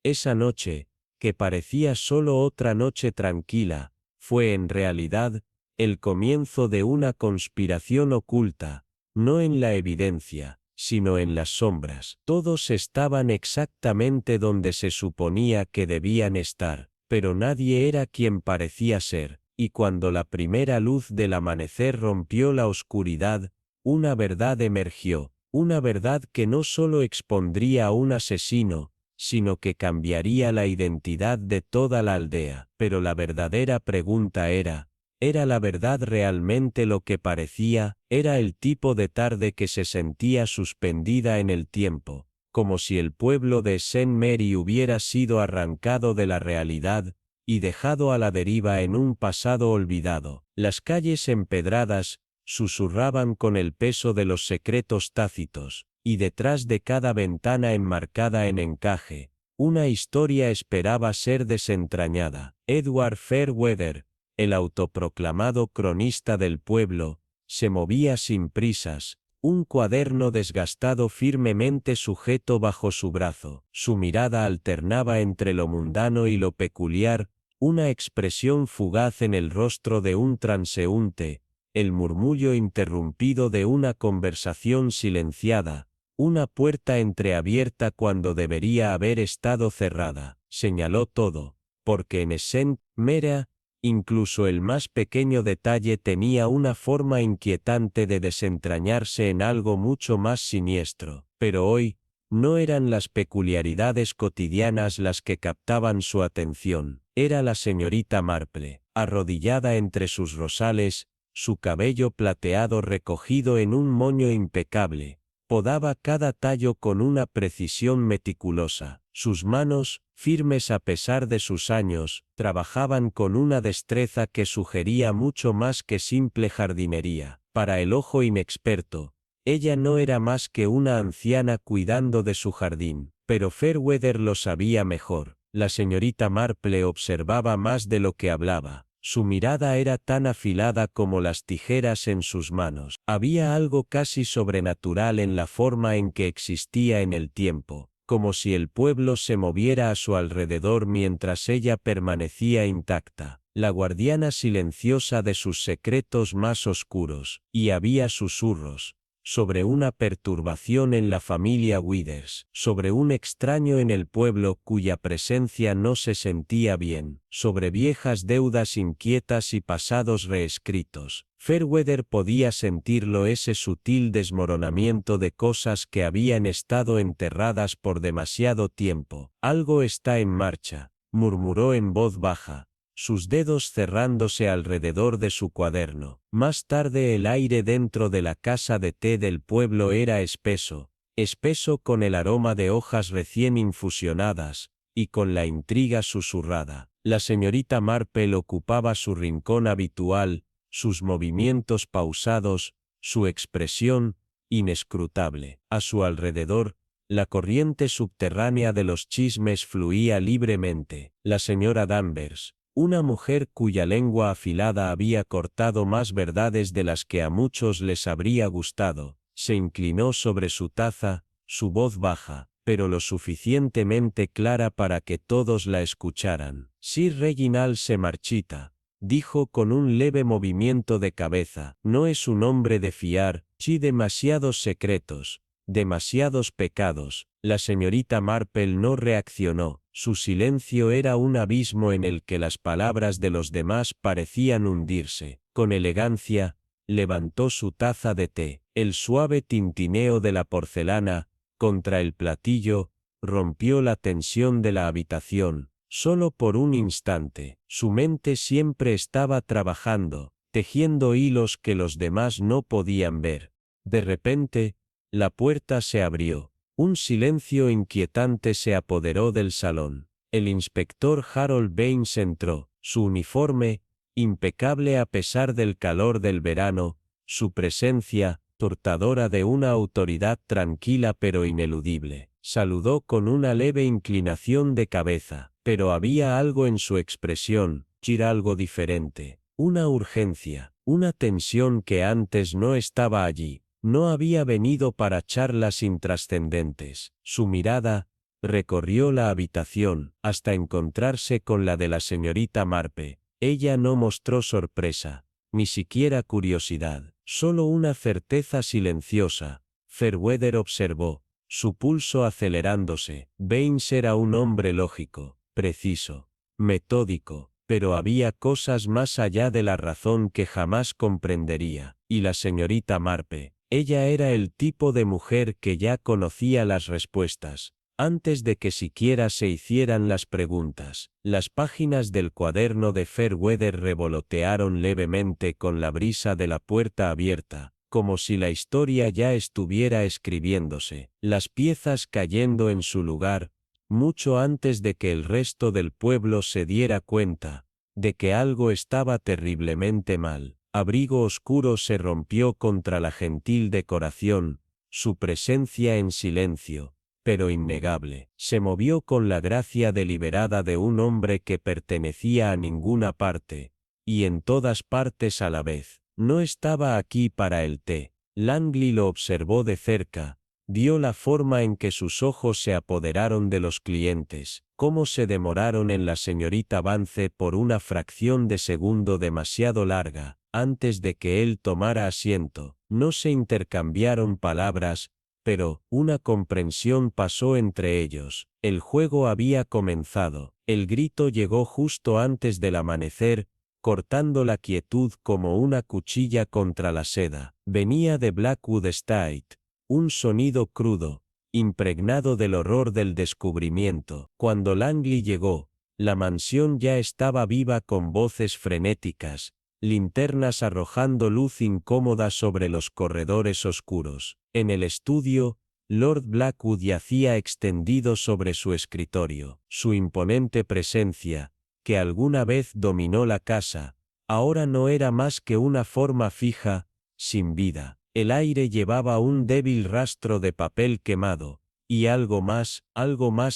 Esa noche, que parecía solo otra noche tranquila, fue en realidad el comienzo de una conspiración oculta, no en la evidencia, sino en las sombras. Todos estaban exactamente donde se suponía que debían estar, pero nadie era quien parecía ser, y cuando la primera luz del amanecer rompió la oscuridad, una verdad emergió, una verdad que no solo expondría a un asesino, sino que cambiaría la identidad de toda la aldea. Pero la verdadera pregunta ¿era la verdad realmente lo que parecía? Era el tipo de tarde que se sentía suspendida en el tiempo, como si el pueblo de Saint Mary hubiera sido arrancado de la realidad y dejado a la deriva en un pasado olvidado. Las calles empedradas susurraban con el peso de los secretos tácitos, y detrás de cada ventana enmarcada en encaje, una historia esperaba ser desentrañada. Edward Fairweather, el autoproclamado cronista del pueblo, se movía sin prisas, un cuaderno desgastado firmemente sujeto bajo su brazo. Su mirada alternaba entre lo mundano y lo peculiar, una expresión fugaz en el rostro de un transeúnte, el murmullo interrumpido de una conversación silenciada, una puerta entreabierta cuando debería haber estado cerrada. Señaló todo, porque en Saint Mary, incluso el más pequeño detalle tenía una forma inquietante de desentrañarse en algo mucho más siniestro. Pero hoy, no eran las peculiaridades cotidianas las que captaban su atención, era la señorita Marple, arrodillada entre sus rosales, su cabello plateado recogido en un moño impecable, podaba cada tallo con una precisión meticulosa. Sus manos, firmes a pesar de sus años, trabajaban con una destreza que sugería mucho más que simple jardinería. Para el ojo inexperto, ella no era más que una anciana cuidando de su jardín, pero Fairweather lo sabía mejor. La señorita Marple observaba más de lo que hablaba. Su mirada era tan afilada como las tijeras en sus manos. Había algo casi sobrenatural en la forma en que existía en el tiempo, como si el pueblo se moviera a su alrededor mientras ella permanecía intacta, la guardiana silenciosa de sus secretos más oscuros, y había susurros sobre una perturbación en la familia Withers, sobre un extraño en el pueblo cuya presencia no se sentía bien, sobre viejas deudas inquietas y pasados reescritos. Fairweather podía sentirlo, ese sutil desmoronamiento de cosas que habían estado enterradas por demasiado tiempo. Algo está en marcha, murmuró en voz baja, sus dedos cerrándose alrededor de su cuaderno. Más tarde el aire dentro de la casa de té del pueblo era espeso, espeso con el aroma de hojas recién infusionadas, y con la intriga susurrada. La señorita Marple ocupaba su rincón habitual, sus movimientos pausados, su expresión inescrutable. A su alrededor, la corriente subterránea de los chismes fluía libremente. La señora Danvers, una mujer cuya lengua afilada había cortado más verdades de las que a muchos les habría gustado, se inclinó sobre su taza, su voz baja, pero lo suficientemente clara para que todos la escucharan. Sir Reginald se marchita, dijo con un leve movimiento de cabeza. No es un hombre de fiar, sí, demasiados secretos, demasiados pecados. La señorita Marple no reaccionó. Su silencio era un abismo en el que las palabras de los demás parecían hundirse. Con elegancia, levantó su taza de té. El suave tintineo de la porcelana contra el platillo rompió la tensión de la habitación. Solo por un instante, su mente siempre estaba trabajando, tejiendo hilos que los demás no podían ver. De repente, la puerta se abrió. Un silencio inquietante se apoderó del salón. El inspector Harold Baines entró, su uniforme, impecable a pesar del calor del verano, su presencia, portadora de una autoridad tranquila pero ineludible. Saludó con una leve inclinación de cabeza, pero había algo en su expresión, algo diferente, una urgencia, una tensión que antes no estaba allí. No había venido para charlas intrascendentes. Su mirada, Recorrió la habitación, hasta encontrarse con la de la señorita Marpe. Ella no mostró sorpresa, ni siquiera curiosidad, solo una certeza silenciosa. Fairweather observó, su pulso acelerándose. Baines era un hombre lógico, preciso, metódico, pero había cosas más allá de la razón que jamás comprendería. Y la señorita Marpe, ella era el tipo de mujer que ya conocía las respuestas, antes de que siquiera se hicieran las preguntas. Las páginas del cuaderno de Fairweather revolotearon levemente con la brisa de la puerta abierta, como si la historia ya estuviera escribiéndose, las piezas cayendo en su lugar, mucho antes de que el resto del pueblo se diera cuenta de que algo estaba terriblemente mal. Abrigo oscuro se rompió contra la gentil decoración, su presencia en silencio, pero innegable, se movió con la gracia deliberada de un hombre que pertenecía a ninguna parte, y en todas partes a la vez. No estaba aquí para el té. Langley lo observó de cerca, vio la forma en que sus ojos se apoderaron de los clientes, cómo se demoraron en la señorita Vance por una fracción de segundo demasiado larga, antes de que él tomara asiento. No se intercambiaron palabras, pero una comprensión pasó entre ellos. El juego había comenzado. El grito llegó justo antes del amanecer, cortando la quietud como una cuchilla contra la seda. Venía de Blackwood Estate, un sonido crudo, impregnado del horror del descubrimiento. Cuando Langley llegó, la mansión ya estaba viva con voces frenéticas, linternas arrojando luz incómoda sobre los corredores oscuros. En el estudio, Lord Blackwood yacía extendido sobre su escritorio. Su imponente presencia, que alguna vez dominó la casa, ahora no era más que una forma fija, sin vida. El aire llevaba un débil rastro de papel quemado, y algo más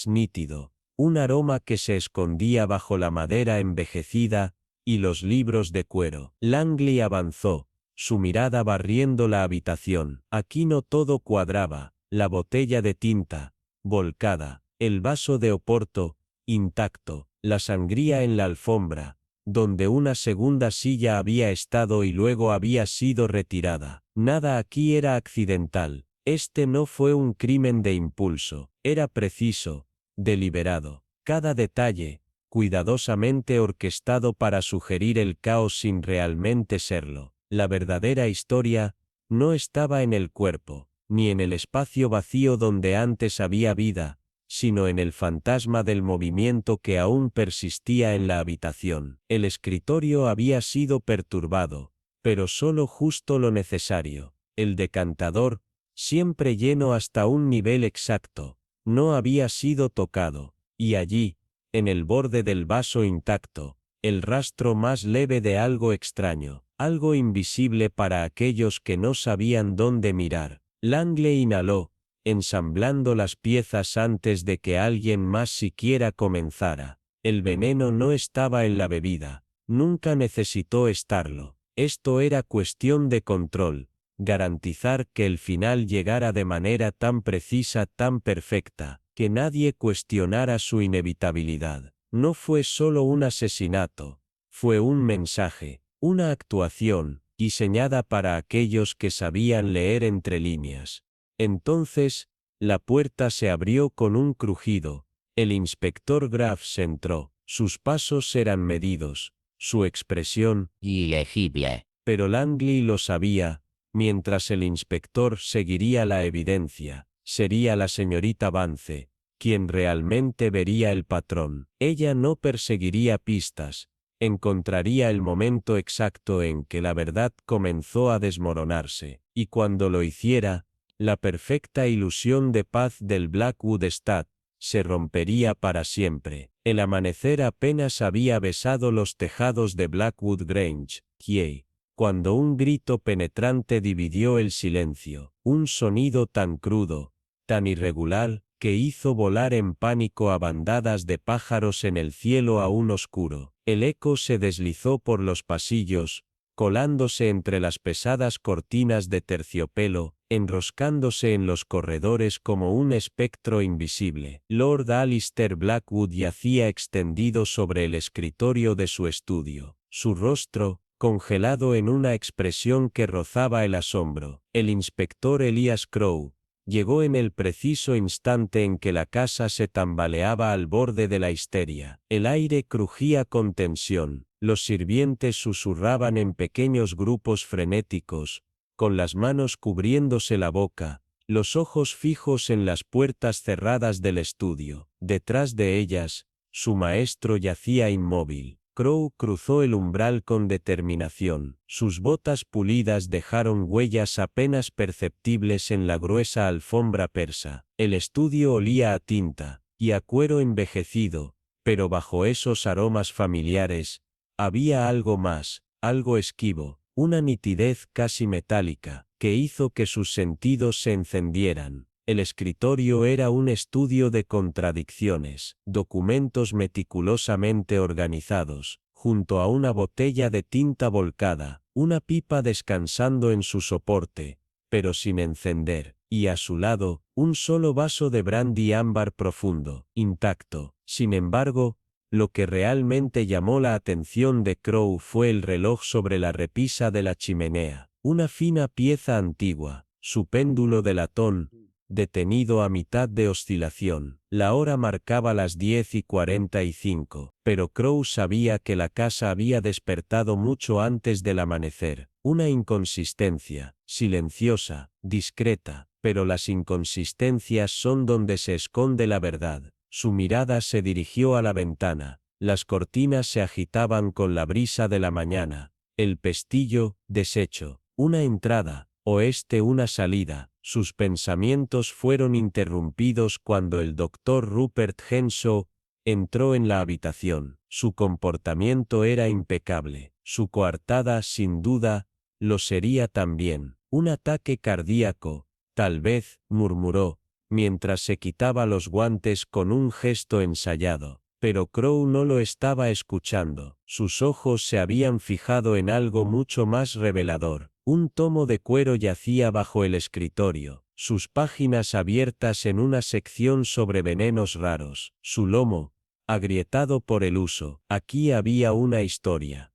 nítido, un aroma que se escondía bajo la madera envejecida y los libros de cuero. Langley avanzó, su mirada barriendo la habitación. Aquí no todo cuadraba, la botella de tinta, volcada, el vaso de Oporto, intacto, la sangría en la alfombra, donde una segunda silla había estado y luego había sido retirada. Nada aquí era accidental. Este no fue un crimen de impulso, era preciso, deliberado. Cada detalle, cuidadosamente orquestado para sugerir el caos sin realmente serlo. La verdadera historia no estaba en el cuerpo, ni en el espacio vacío donde antes había vida, sino en el fantasma del movimiento que aún persistía en la habitación. El escritorio había sido perturbado, pero solo justo lo necesario. El decantador, siempre lleno hasta un nivel exacto, no había sido tocado, y allí, en el borde del vaso intacto, el rastro más leve de algo extraño, algo invisible para aquellos que no sabían dónde mirar. Langley inhaló, ensamblando las piezas antes de que alguien más siquiera comenzara. El veneno no estaba en la bebida, nunca necesitó estarlo. Esto era cuestión de control, garantizar que el final llegara de manera tan precisa, tan perfecta, que nadie cuestionara su inevitabilidad. No fue solo un asesinato, fue un mensaje, una actuación, diseñada para aquellos que sabían leer entre líneas. Entonces, la puerta se abrió con un crujido. El inspector Graves entró. Sus pasos eran medidos, su expresión ilegible. Pero Langley lo sabía. Mientras el inspector seguiría la evidencia, sería la señorita Vance quien realmente vería el patrón. Ella no perseguiría pistas, encontraría el momento exacto en que la verdad comenzó a desmoronarse, y cuando lo hiciera, la perfecta ilusión de paz del Blackwood Estate se rompería para siempre. El amanecer apenas había besado los tejados de Blackwood Grange, cuando un grito penetrante dividió el silencio, un sonido tan crudo, tan irregular, que hizo volar en pánico a bandadas de pájaros en el cielo aún oscuro. El eco se deslizó por los pasillos, colándose entre las pesadas cortinas de terciopelo, enroscándose en los corredores como un espectro invisible. Lord Alistair Blackwood yacía extendido sobre el escritorio de su estudio, su rostro, congelado en una expresión que rozaba el asombro. El inspector Elias Crowe llegó en el preciso instante en que la casa se tambaleaba al borde de la histeria. El aire crujía con tensión, los sirvientes susurraban en pequeños grupos frenéticos, con las manos cubriéndose la boca, los ojos fijos en las puertas cerradas del estudio. Detrás de ellas, su maestro yacía inmóvil. Crowe cruzó el umbral con determinación. Sus botas pulidas dejaron huellas apenas perceptibles en la gruesa alfombra persa. El estudio olía a tinta y a cuero envejecido, pero bajo esos aromas familiares, había algo más, algo esquivo, una nitidez casi metálica, que hizo que sus sentidos se encendieran. El escritorio era un estudio de contradicciones, documentos meticulosamente organizados, junto a una botella de tinta volcada, una pipa descansando en su soporte, pero sin encender, y a su lado, un solo vaso de brandy ámbar profundo, intacto. Sin embargo, lo que realmente llamó la atención de Crowe fue el reloj sobre la repisa de la chimenea, una fina pieza antigua, su péndulo de latón, detenido a mitad de oscilación. La hora marcaba las 10:45, pero Crowe sabía que la casa había despertado mucho antes del amanecer. Una inconsistencia, silenciosa, discreta, pero las inconsistencias son donde se esconde la verdad. Su mirada se dirigió a la ventana. Las cortinas se agitaban con la brisa de la mañana. El pestillo, deshecho. Una entrada, oeste una salida. Sus pensamientos fueron interrumpidos cuando el doctor Rupert Henshaw entró en la habitación. Su comportamiento era impecable. Su coartada, sin duda, lo sería también. Un ataque cardíaco, tal vez, murmuró, mientras se quitaba los guantes con un gesto ensayado. Pero Crowe no lo estaba escuchando. Sus ojos se habían fijado en algo mucho más revelador. Un tomo de cuero yacía bajo el escritorio, sus páginas abiertas en una sección sobre venenos raros, su lomo, agrietado por el uso. Aquí había una historia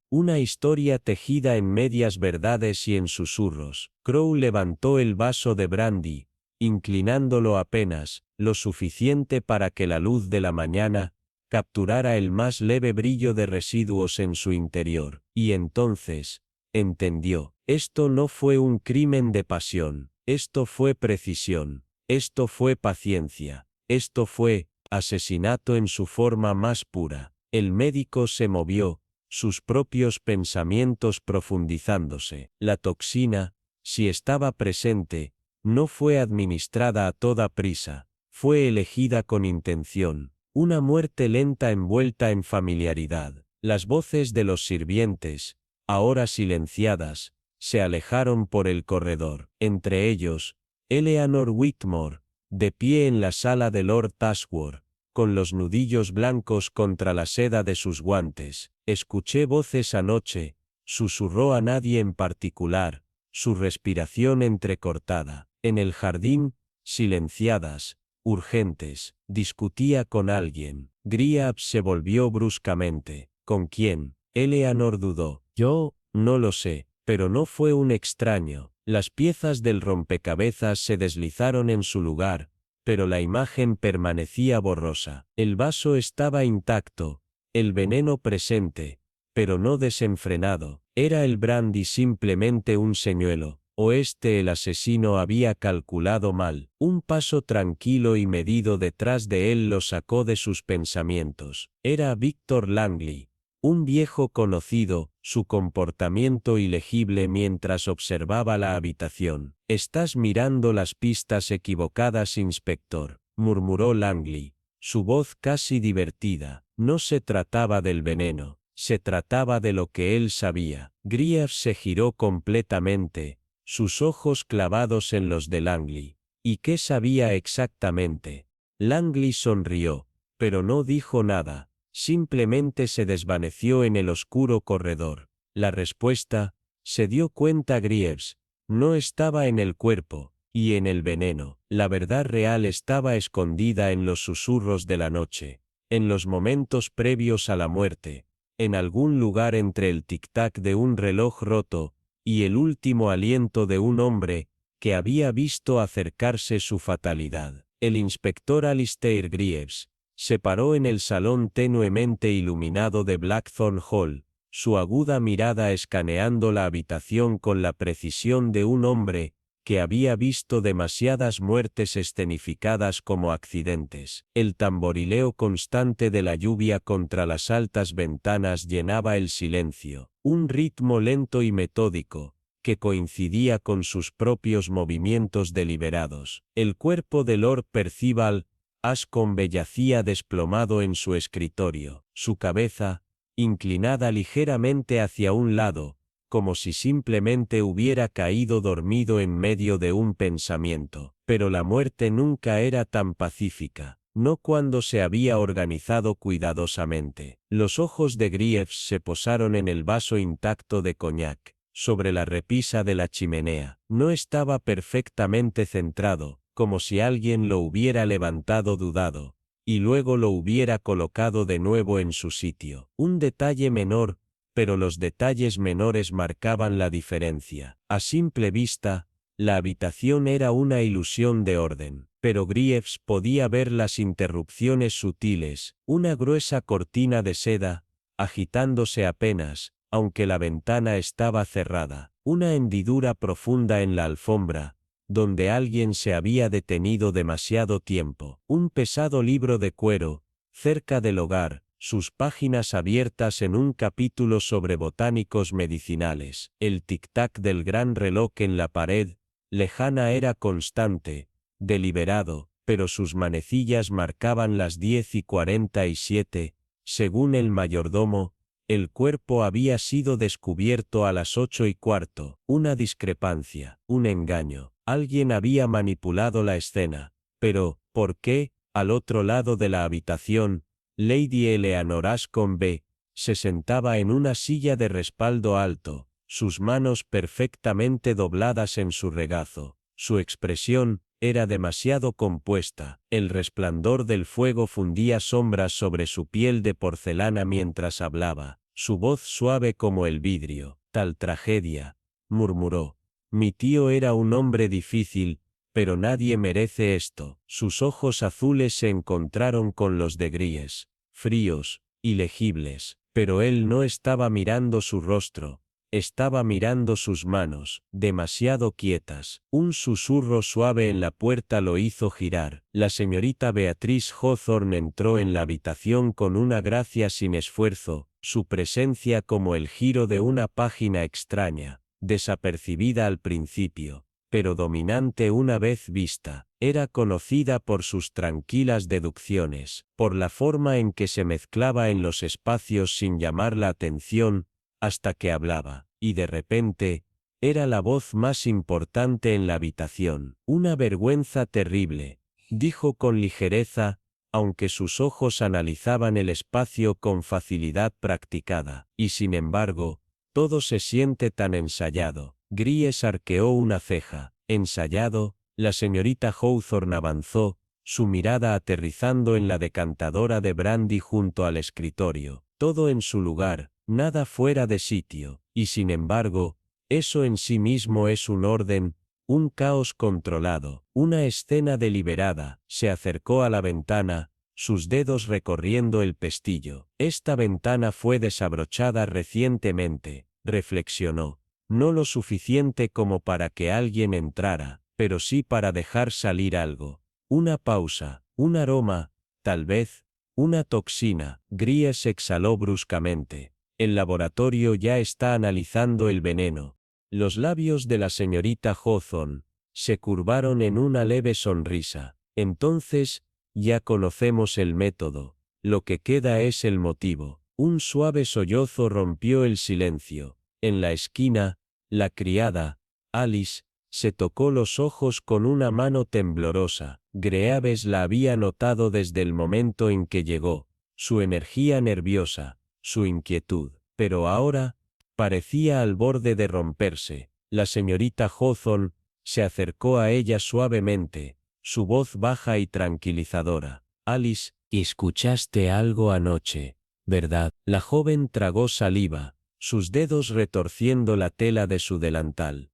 tejida en medias verdades y en susurros. Crowe levantó el vaso de brandy, inclinándolo apenas, lo suficiente para que la luz de la mañana capturara el más leve brillo de residuos en su interior, y entonces, entendió. Esto no fue un crimen de pasión, esto fue precisión, esto fue paciencia, esto fue asesinato en su forma más pura. El médico se movió, sus propios pensamientos profundizándose. La toxina, si estaba presente, no fue administrada a toda prisa, fue elegida con intención, una muerte lenta envuelta en familiaridad. Las voces de los sirvientes, ahora silenciadas, se alejaron por el corredor. Entre ellos, Eleanor Whitmore, de pie en la sala de Lord Ashworth, con los nudillos blancos contra la seda de sus guantes. Escuché voces anoche, susurró a nadie en particular, su respiración entrecortada. En el jardín, silenciadas, urgentes, discutía con alguien. Griab se volvió bruscamente. ¿Con quién? Eleanor dudó. Yo, no lo sé. Pero no fue un extraño. Las piezas del rompecabezas se deslizaron en su lugar, pero la imagen permanecía borrosa. El vaso estaba intacto, el veneno presente, pero no desenfrenado. ¿Era el brandy simplemente un señuelo, o el asesino había calculado mal? Un paso tranquilo y medido detrás de él lo sacó de sus pensamientos. Era Victor Langley. Un viejo conocido, su comportamiento ilegible mientras observaba la habitación. «Estás mirando las pistas equivocadas, inspector», murmuró Langley, su voz casi divertida. No se trataba del veneno, se trataba de lo que él sabía. Grier se giró completamente, sus ojos clavados en los de Langley. ¿Y qué sabía exactamente? Langley sonrió, pero no dijo nada. Simplemente se desvaneció en el oscuro corredor. La respuesta, se dio cuenta Greaves, no estaba en el cuerpo, Y en el veneno, la verdad real estaba escondida en los susurros de la noche, en los momentos previos a la muerte, en algún lugar entre el tic-tac de un reloj roto y el último aliento de un hombre que había visto acercarse su fatalidad. El inspector Alistair Greaves se paró en el salón tenuemente iluminado de Blackthorn Hall, su aguda mirada escaneando la habitación con la precisión de un hombre que había visto demasiadas muertes escenificadas como accidentes. El tamborileo constante de la lluvia contra las altas ventanas llenaba el silencio, un ritmo lento y metódico, que coincidía con sus propios movimientos deliberados. El cuerpo de Lord Percival Ascombe yacía desplomado en su escritorio, su cabeza, inclinada ligeramente hacia un lado, como si simplemente hubiera caído dormido en medio de un pensamiento. Pero la muerte nunca era tan pacífica, no cuando se había organizado cuidadosamente. Los ojos de Greaves se posaron en el vaso intacto de coñac, sobre la repisa de la chimenea. No estaba perfectamente centrado, como si alguien lo hubiera levantado dudado, y luego lo hubiera colocado de nuevo en su sitio. Un detalle menor, pero los detalles menores marcaban la diferencia. A simple vista, la habitación era una ilusión de orden, pero Greaves podía ver las interrupciones sutiles, una gruesa cortina de seda, agitándose apenas, aunque la ventana estaba cerrada, una hendidura profunda en la alfombra, donde alguien se había detenido demasiado tiempo, un pesado libro de cuero, cerca del hogar, sus páginas abiertas en un capítulo sobre botánicos medicinales. El tic-tac del gran reloj en la pared lejana era constante, deliberado, pero sus manecillas marcaban las 10:47, según el mayordomo. El cuerpo había sido descubierto a las 8:15, una discrepancia, un engaño. Alguien había manipulado la escena. Pero, ¿por qué, al otro lado de la habitación, Lady Eleanor Ascombe se sentaba en una silla de respaldo alto, sus manos perfectamente dobladas en su regazo? Su expresión era demasiado compuesta. El resplandor del fuego fundía sombras sobre su piel de porcelana mientras hablaba, su voz suave como el vidrio. Tal tragedia, murmuró. Mi tío era un hombre difícil, pero nadie merece esto. Sus ojos azules se encontraron con los de Greaves, fríos, ilegibles, pero él no estaba mirando su rostro. Estaba mirando sus manos, demasiado quietas. Un susurro suave en la puerta lo hizo girar. La señorita Beatrice Hawthorne entró en la habitación con una gracia sin esfuerzo, su presencia como el giro de una página extraña, desapercibida al principio, pero dominante una vez vista. Era conocida por sus tranquilas deducciones, por la forma en que se mezclaba en los espacios sin llamar la atención, hasta que hablaba, y de repente, era la voz más importante en la habitación. Una vergüenza terrible, dijo con ligereza, aunque sus ojos analizaban el espacio con facilidad practicada. Y sin embargo, todo se siente tan ensayado. Greaves arqueó una ceja. Ensayado. La señorita Hawthorne avanzó, su mirada aterrizando en la decantadora de brandy junto al escritorio. Todo en su lugar, nada fuera de sitio, y sin embargo, eso en sí mismo es un orden, un caos controlado, una escena deliberada. Se acercó a la ventana, sus dedos recorriendo el pestillo. Esta ventana fue desabrochada recientemente, reflexionó. No lo suficiente como para que alguien entrara, pero sí para dejar salir algo. Una pausa, un aroma, tal vez, una toxina. Greaves exhaló bruscamente. El laboratorio ya está analizando el veneno. Los labios de la señorita Hawthorne se curvaron en una leve sonrisa. Entonces, ya conocemos el método. Lo que queda es el motivo. Un suave sollozo rompió el silencio. En la esquina, la criada, Alice, se tocó los ojos con una mano temblorosa. Greaves la había notado desde el momento en que llegó, su energía nerviosa, su inquietud, pero ahora, parecía al borde de romperse. La señorita Hawthorne Se acercó a ella suavemente, su voz baja y tranquilizadora. Alice, escuchaste algo anoche, ¿verdad? La joven tragó saliva, sus dedos retorciendo la tela de su delantal.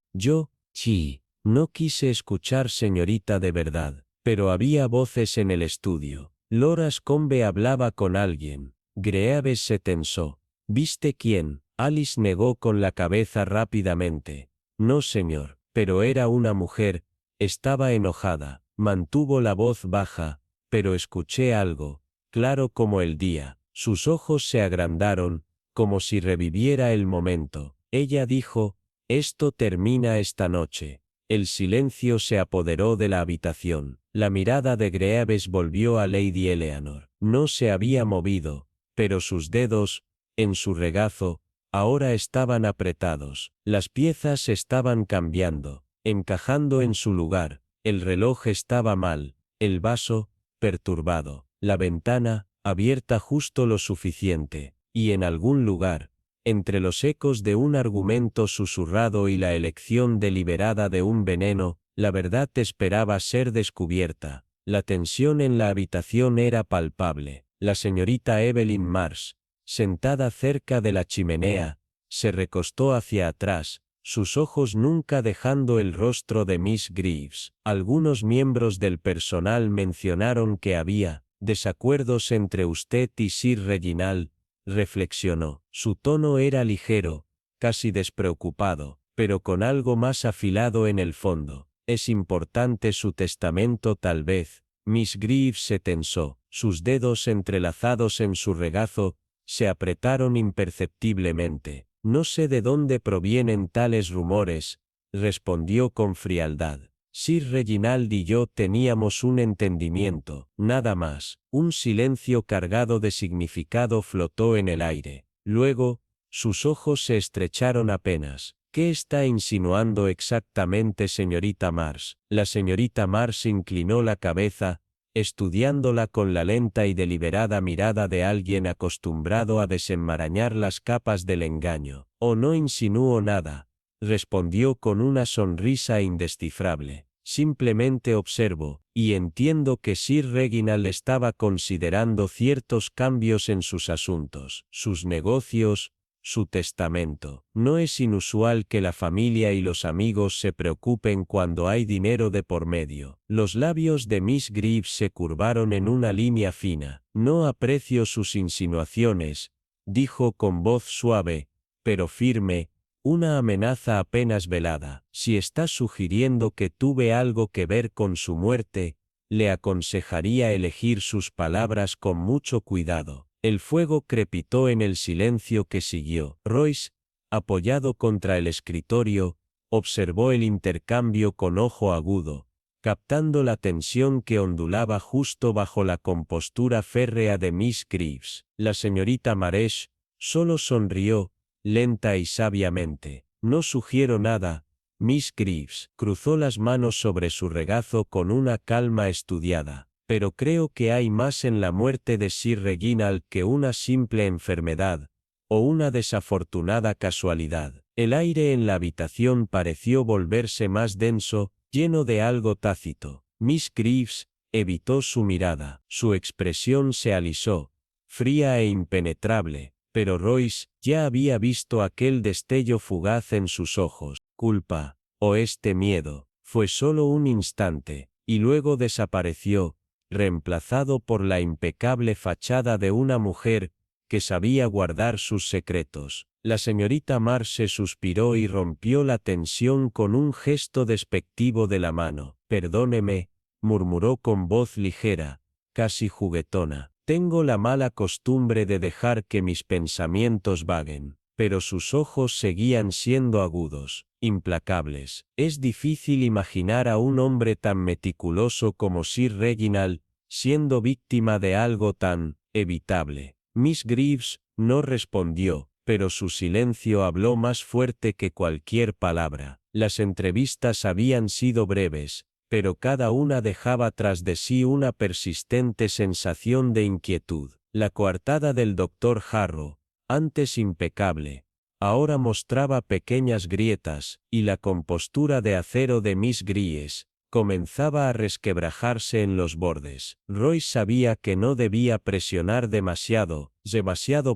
Sí, no quise escuchar, señorita, de verdad, pero había voces en el estudio. Lord Ascombe hablaba con alguien. Greaves se tensó. ¿Viste quién? Alice negó con la cabeza rápidamente. No, señor, pero era una mujer. Estaba enojada. Mantuvo la voz baja, pero escuché algo, claro como el día. Sus ojos se agrandaron, como si reviviera el momento. Ella dijo, esto termina esta noche. El silencio se apoderó de la habitación. La mirada de Greaves volvió a Lady Eleanor. No se había movido, pero sus dedos, en su regazo, ahora estaban apretados. Las piezas estaban cambiando, encajando en su lugar. El reloj estaba mal, el vaso, perturbado, la ventana, abierta justo lo suficiente, y en algún lugar, entre los ecos de un argumento susurrado y la elección deliberada de un veneno, la verdad esperaba ser descubierta. La tensión en la habitación era palpable. La señorita Evelyn Mars, sentada cerca de la chimenea, se recostó hacia atrás, sus ojos nunca dejando el rostro de Miss Greaves. Algunos miembros del personal mencionaron que había desacuerdos entre usted y Sir Reginald, reflexionó. Su tono era ligero, casi despreocupado, pero con algo más afilado en el fondo. Es importante su testamento, tal vez. Miss Greaves se tensó, sus dedos entrelazados en su regazo se apretaron imperceptiblemente. No sé de dónde provienen tales rumores, respondió con frialdad. Sir Reginald y yo teníamos un entendimiento, nada más. Un silencio cargado de significado flotó en el aire. Luego, sus ojos se estrecharon apenas. ¿Qué está insinuando exactamente, señorita Mars? La señorita Mars inclinó la cabeza, estudiándola con la lenta y deliberada mirada de alguien acostumbrado a desenmarañar las capas del engaño. «Oh, no insinúo nada», respondió con una sonrisa indescifrable. «Simplemente observo, y entiendo que Sir Reginald estaba considerando ciertos cambios en sus asuntos, sus negocios, su testamento. No es inusual que la familia y los amigos se preocupen cuando hay dinero de por medio». Los labios de Miss Greaves se curvaron en una línea fina. «No aprecio sus insinuaciones», dijo con voz suave, pero firme, una amenaza apenas velada. «Si está sugiriendo que tuve algo que ver con su muerte, le aconsejaría elegir sus palabras con mucho cuidado». El fuego crepitó en el silencio que siguió. Royce, apoyado contra el escritorio, observó el intercambio con ojo agudo, captando la tensión que ondulaba justo bajo la compostura férrea de Miss Greaves. La señorita Maresch solo sonrió, lenta y sabiamente. «No sugiero nada». Miss Greaves cruzó las manos sobre su regazo con una calma estudiada. «Pero creo que hay más en la muerte de Sir Reginald que una simple enfermedad, o una desafortunada casualidad». El aire en la habitación pareció volverse más denso, lleno de algo tácito. Miss Greaves evitó su mirada. Su expresión se alisó, fría e impenetrable, pero Royce ya había visto aquel destello fugaz en sus ojos. Culpa, o este miedo, fue solo un instante, y luego desapareció, reemplazado por la impecable fachada de una mujer que sabía guardar sus secretos. La señorita Marse suspiró y rompió la tensión con un gesto despectivo de la mano. «Perdóneme», murmuró con voz ligera, casi juguetona. «Tengo la mala costumbre de dejar que mis pensamientos vaguen». Pero sus ojos seguían siendo agudos, implacables. Es difícil imaginar a un hombre tan meticuloso como Sir Reginald siendo víctima de algo tan evitable. Miss Greaves no respondió, pero su silencio habló más fuerte que cualquier palabra. Las entrevistas habían sido breves, pero cada una dejaba tras de sí una persistente sensación de inquietud. La coartada del Dr. Harrow, antes impecable, ahora mostraba pequeñas grietas, y la compostura de acero de Miss Gries comenzaba a resquebrajarse en los bordes. Royce sabía que no debía presionar demasiado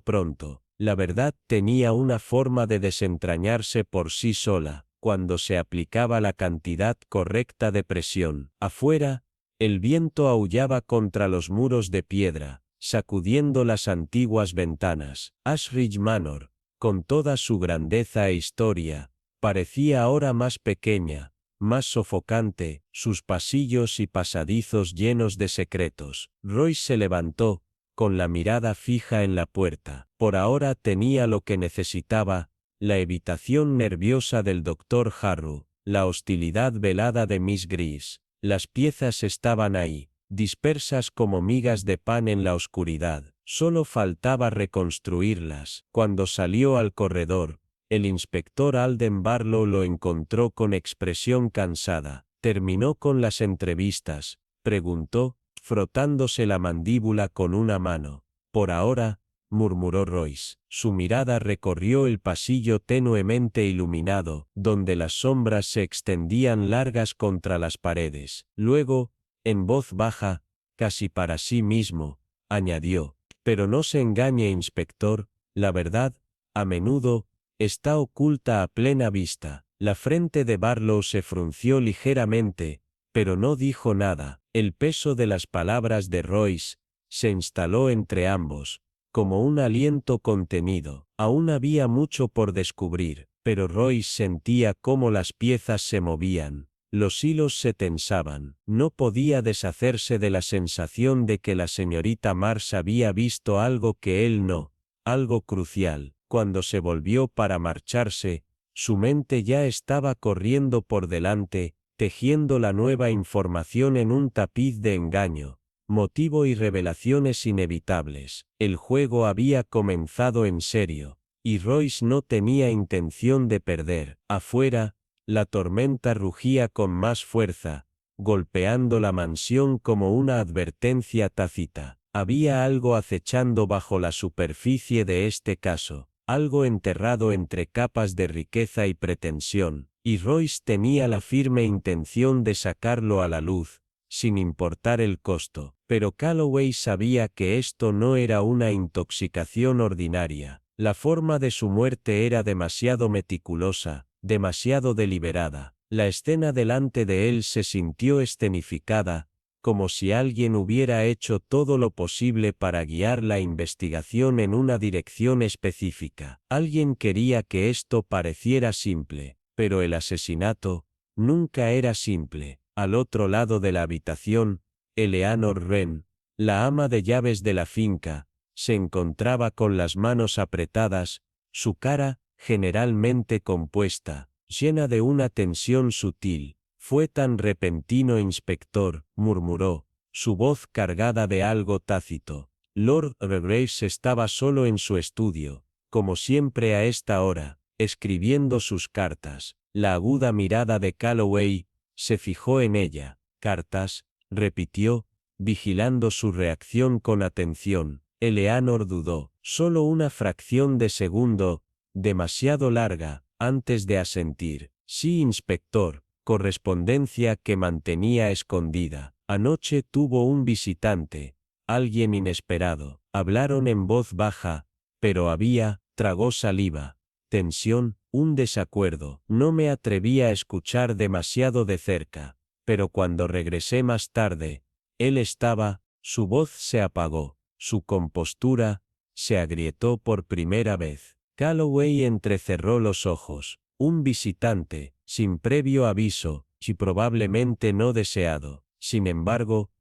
pronto. La verdad tenía una forma de desentrañarse por sí sola, cuando se aplicaba la cantidad correcta de presión. Afuera, el viento aullaba contra los muros de piedra, sacudiendo las antiguas ventanas. Ashridge Manor, con toda su grandeza e historia, parecía ahora más pequeña, más sofocante, sus pasillos y pasadizos llenos de secretos. Royce se levantó, con la mirada fija en la puerta. Por ahora tenía lo que necesitaba: la evitación nerviosa del Dr. Harrow, la hostilidad velada de Miss Gries. Las piezas estaban ahí, dispersas como migas de pan en la oscuridad. Solo faltaba reconstruirlas. Cuando salió al corredor, el inspector Alden Barlow lo encontró con expresión cansada. ¿Terminó con las entrevistas?, preguntó, frotándose la mandíbula con una mano. Por ahora, murmuró Royce. Su mirada recorrió el pasillo tenuemente iluminado, donde las sombras se extendían largas contra las paredes. Luego, en voz baja, casi para sí mismo, añadió: pero no se engañe, inspector, la verdad, a menudo, está oculta a plena vista. La frente de Barlow se frunció ligeramente, pero no dijo nada. El peso de las palabras de Royce se instaló entre ambos, como un aliento contenido. Aún había mucho por descubrir, pero Royce sentía cómo las piezas se movían, los hilos se tensaban. No podía deshacerse de la sensación de que la señorita Mars había visto algo que él no, algo crucial. Cuando se volvió para marcharse, su mente ya estaba corriendo por delante, tejiendo la nueva información en un tapiz de engaño, motivo y revelaciones inevitables. El juego había comenzado en serio, y Royce no tenía intención de perder. Afuera, la tormenta rugía con más fuerza, golpeando la mansión como una advertencia tácita. Había algo acechando bajo la superficie de este caso, algo enterrado entre capas de riqueza y pretensión, y Royce tenía la firme intención de sacarlo a la luz, sin importar el costo. Pero Calloway sabía que esto no era una intoxicación ordinaria. La forma de su muerte era demasiado meticulosa, demasiado deliberada. La escena delante de él se sintió escenificada, como si alguien hubiera hecho todo lo posible para guiar la investigación en una dirección específica. Alguien quería que esto pareciera simple, pero el asesinato nunca era simple. Al otro lado de la habitación, Eleanor Wren, la ama de llaves de la finca, se encontraba con las manos apretadas, su cara, generalmente compuesta, llena de una tensión sutil. «Fue tan repentino, inspector», murmuró, su voz cargada de algo tácito. Lord Graves estaba solo en su estudio, como siempre a esta hora, escribiendo sus cartas. La aguda mirada de Calloway se fijó en ella. «¿Cartas?», repitió, vigilando su reacción con atención. Eleanor dudó, solo una fracción de segundo, demasiado larga, antes de asentir. «Sí, inspector, correspondencia que mantenía escondida. Anoche tuvo un visitante, alguien inesperado». Hablaron en voz baja, pero tragó saliva. Tensión, un desacuerdo. «No me atreví a escuchar demasiado de cerca, pero cuando regresé más tarde, él estaba». Su voz se apagó, su compostura se agrietó por primera vez. Calloway entrecerró los ojos. Un visitante, sin previo aviso, y probablemente no deseado. Sin embargo,